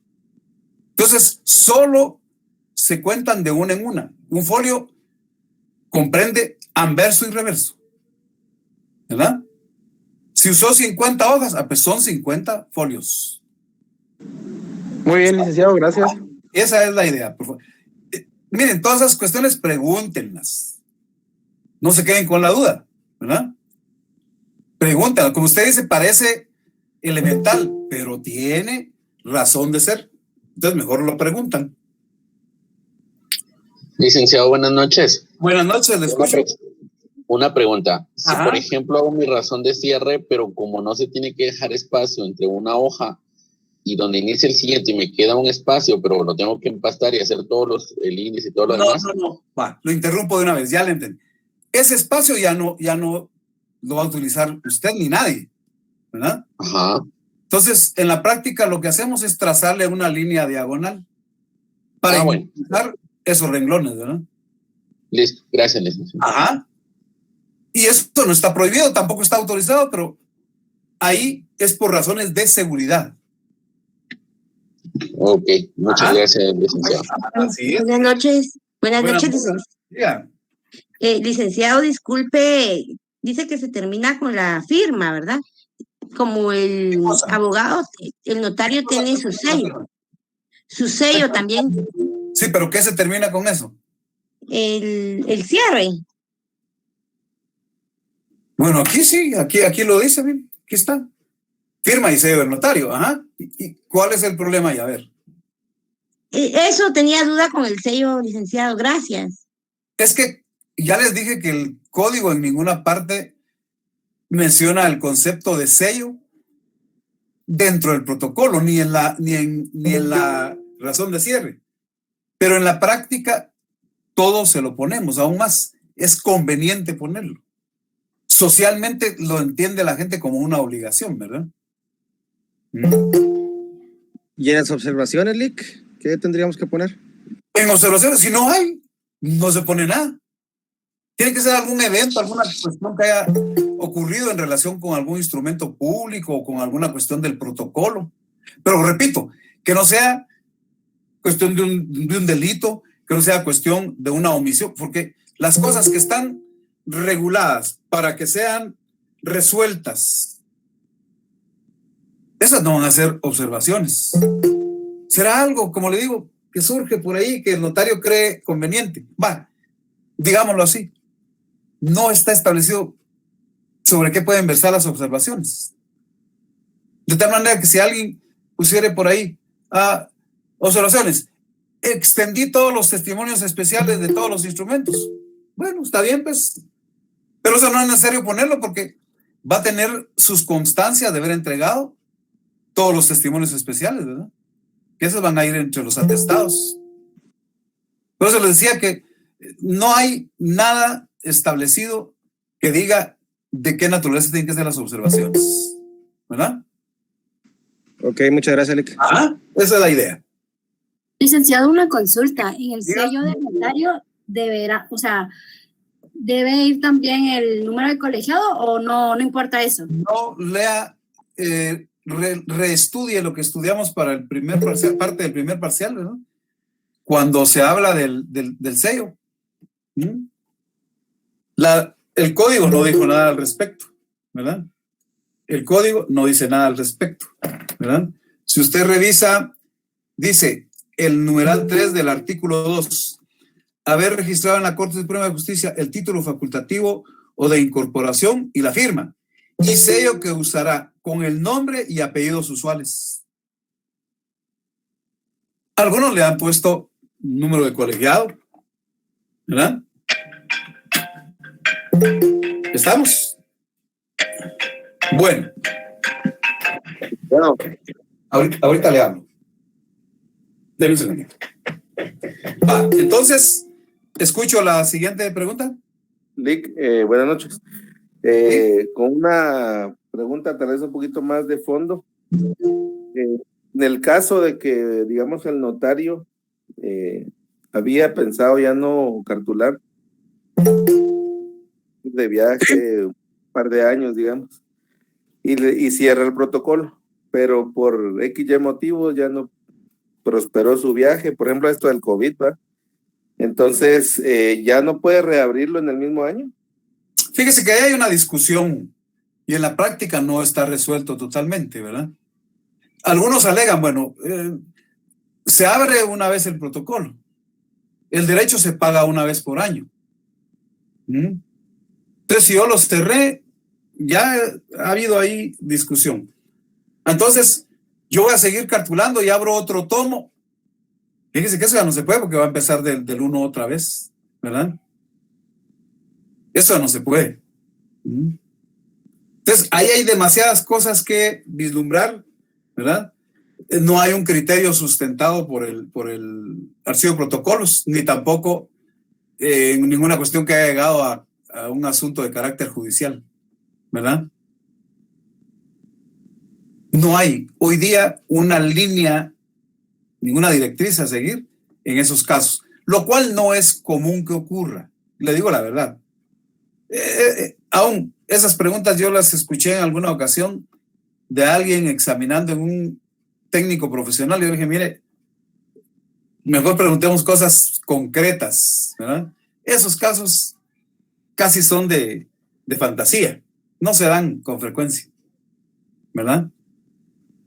Entonces, solo se cuentan de una en una. Un folio comprende anverso y reverso. ¿Verdad? Si usó 50 hojas, pues son 50 folios. Muy bien, licenciado, gracias. Esa es la idea, por favor. Miren, todas esas cuestiones pregúntenlas. No se queden con la duda, ¿verdad? Pregúntenlas. Como usted dice, parece elemental, pero tiene razón de ser. Entonces mejor lo preguntan. Licenciado, buenas noches. Buenas noches, les escucho. Una pregunta. Si, por ejemplo, hago mi razón de cierre, pero como no se tiene que dejar espacio entre una hoja y donde inicia el siguiente y me queda un espacio, pero lo tengo que empastar y hacer el índice y todo lo demás. No. Va, lo interrumpo de una vez, ya le entendí. Ese espacio ya no lo va a utilizar usted ni nadie, ¿verdad? Ajá. Entonces, en la práctica lo que hacemos es trazarle una línea diagonal para utilizar esos renglones, ¿verdad? Listo, gracias, licenciado. Ajá. Y esto no está prohibido, tampoco está autorizado, pero ahí es por razones de seguridad. Ok, muchas gracias, licenciado. Buenas noches. Buenas noches, licenciado. Licenciado, disculpe, dice que se termina con la firma, ¿verdad? Como el abogado, el notario tiene su sello. Su sello también. Sí, pero ¿qué se termina con eso? El cierre. Bueno, aquí sí, aquí lo dice, bien, aquí está. Firma y sello del notario, ajá. ¿Y cuál es el problema ahí? A ver. Eso tenía duda con el sello, licenciado, gracias. Es que ya les dije que el código en ninguna parte menciona el concepto de sello dentro del protocolo, ni en la razón de cierre. Pero en la práctica, todo se lo ponemos, aún más. Es conveniente ponerlo. Socialmente lo entiende la gente como una obligación, ¿verdad? ¿Y en las observaciones, Lick? ¿Qué tendríamos que poner? En observaciones, si no hay, no se pone nada. Tiene que ser algún evento, alguna cuestión que haya ocurrido en relación con algún instrumento público o con alguna cuestión del protocolo. Pero repito, que no sea cuestión de un delito, que no sea cuestión de una omisión, porque las cosas que están reguladas para que sean resueltas, esas no van a ser observaciones. Será algo, como le digo, que surge por ahí, que el notario cree conveniente. Va, digámoslo así. No está establecido sobre qué pueden versar las observaciones. De tal manera que si alguien pusiera por ahí observaciones, extendí todos los testimonios especiales de todos los instrumentos. Bueno, está bien, pues. Pero eso no es necesario ponerlo porque va a tener sus constancias de haber entregado todos los testimonios especiales, ¿verdad? Que esos van a ir entre los atestados. Por eso les decía que no hay nada establecido que diga de qué naturaleza tienen que ser las observaciones, ¿verdad? Ok, muchas gracias, Lick. Esa es la idea. Licenciado, una consulta. En el sello del notario deberá, o sea, ¿debe ir también el número de colegiado o no importa eso? No, lea, reestudie lo que estudiamos para el primer parcial, parte del primer parcial, ¿verdad? Cuando se habla del sello. El código no dijo nada al respecto, ¿verdad? El código no dice nada al respecto, ¿verdad? Si usted revisa, dice el numeral 3 del artículo 2, haber registrado en la Corte Suprema de Justicia el título facultativo o de incorporación y la firma, y sello que usará con el nombre y apellidos usuales. Algunos le han puesto número de colegiado, ¿verdad? ¿Estamos? Bueno. Ahorita le hablo. Deme un segundo. Entonces, escucho la siguiente pregunta. Lick, buenas noches. Con una pregunta tal vez un poquito más de fondo. En el caso de que, digamos, el notario había pensado ya no cartular de viaje un par de años, digamos, y cierra el protocolo, pero por X motivo ya no prosperó su viaje, por ejemplo esto del COVID, ¿va? Entonces ya no puede reabrirlo en el mismo año. Fíjese que ahí hay una discusión y en la práctica no está resuelto totalmente, ¿verdad? Algunos alegan, bueno, se abre una vez el protocolo, el derecho se paga una vez por año. Entonces, si yo los cerré, ya ha habido ahí discusión. Entonces, yo voy a seguir cartulando y abro otro tomo. Fíjense que eso ya no se puede porque va a empezar del 1 otra vez, ¿verdad? Eso no se puede. Entonces, ahí hay demasiadas cosas que vislumbrar, ¿verdad? No hay un criterio sustentado por el archivo de protocolos, ni tampoco ninguna cuestión que haya llegado a un asunto de carácter judicial, ¿verdad? No hay hoy día una línea, ninguna directriz a seguir en esos casos, lo cual no es común que ocurra, le digo la verdad. Aún esas preguntas yo las escuché en alguna ocasión de alguien examinando en un técnico profesional y yo dije, mire, mejor preguntemos cosas concretas, ¿verdad? Esos casos casi son de fantasía, no se dan con frecuencia, ¿verdad?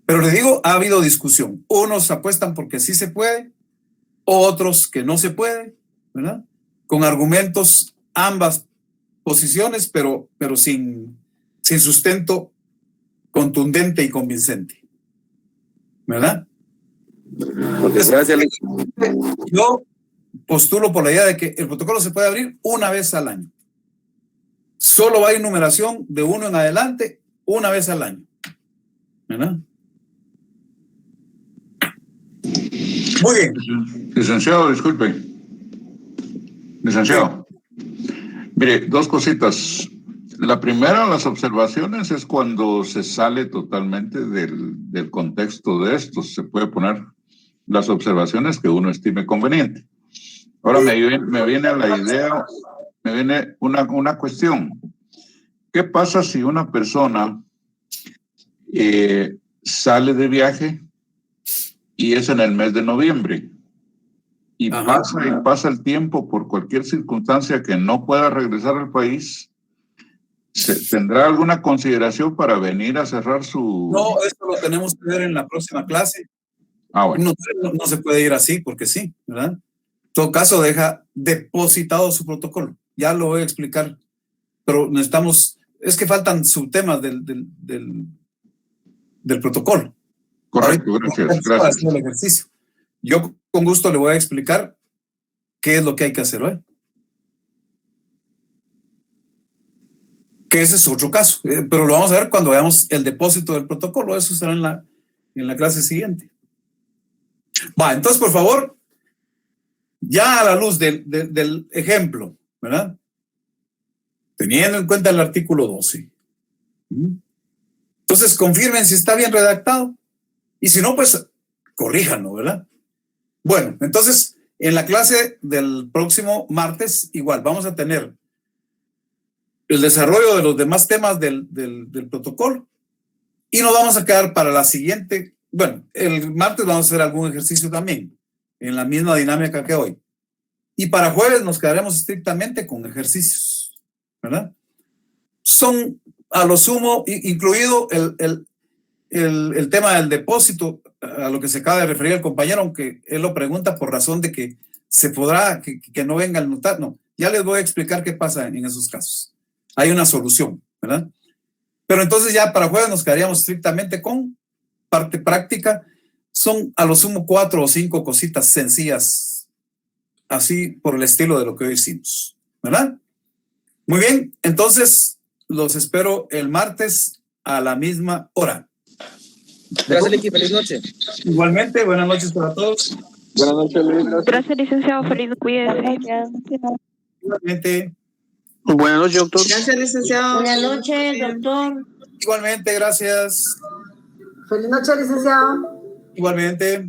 Pero le digo, ha habido discusión. Unos apuestan porque sí se puede, otros que no se puede, ¿verdad? Con argumentos ambas posiciones, pero sin sustento contundente y convincente, ¿verdad? Yo postulo por la idea de que el protocolo se puede abrir una vez al año. Solo hay numeración de 1 en adelante una vez al año, ¿verdad? Muy bien. Licenciado, disculpe. Licenciado. Mire, dos cositas. La primera, las observaciones, es cuando se sale totalmente del contexto de esto. Se puede poner las observaciones que uno estime conveniente. Ahora me viene a la idea, me viene una cuestión. ¿Qué pasa si una persona sale de viaje y es en el mes de noviembre y pasa el tiempo por cualquier circunstancia que no pueda regresar al país? ¿Tendrá alguna consideración para venir a cerrar su...? No, esto lo tenemos que ver en la próxima clase. Bueno. No se puede ir así porque sí, ¿verdad? En todo caso, deja depositado su protocolo. Ya lo voy a explicar, pero necesitamos... Es que faltan subtemas del protocolo. Correcto, gracias. Para hacer el ejercicio. Yo con gusto le voy a explicar qué es lo que hay que hacer hoy. Que ese es otro caso, pero lo vamos a ver cuando veamos el depósito del protocolo. Eso será en la clase siguiente. Entonces, por favor, ya a la luz del ejemplo, ¿verdad? Teniendo en cuenta el artículo 12. Entonces, confirmen si está bien redactado. Y si no, pues, corríjanlo, ¿verdad? Bueno, entonces, en la clase del próximo martes, igual, vamos a tener el desarrollo de los demás temas del protocolo y nos vamos a quedar para la siguiente. Bueno, el martes vamos a hacer algún ejercicio también, en la misma dinámica que hoy. Y para jueves nos quedaremos estrictamente con ejercicios, ¿verdad? Son a lo sumo, incluido el tema del depósito, a lo que se acaba de referir el compañero, aunque él lo pregunta por razón de que se podrá, que no venga el notario. No, ya les voy a explicar qué pasa en esos casos. Hay una solución, ¿verdad? Pero entonces ya para jueves nos quedaríamos estrictamente con parte práctica. Son a lo sumo 4 o 5 cositas sencillas, así por el estilo de lo que hoy hicimos, ¿verdad? Muy bien, entonces los espero el martes a la misma hora. Gracias, Licky. Feliz noche. Igualmente, buenas noches para todos. Buenas noches, Luis. Gracias, licenciado. Feliz, cuídese. Igualmente. Buenas noches, doctor. Gracias, licenciado. Buenas noches, doctor. Igualmente, gracias. Feliz noche, licenciado. Igualmente.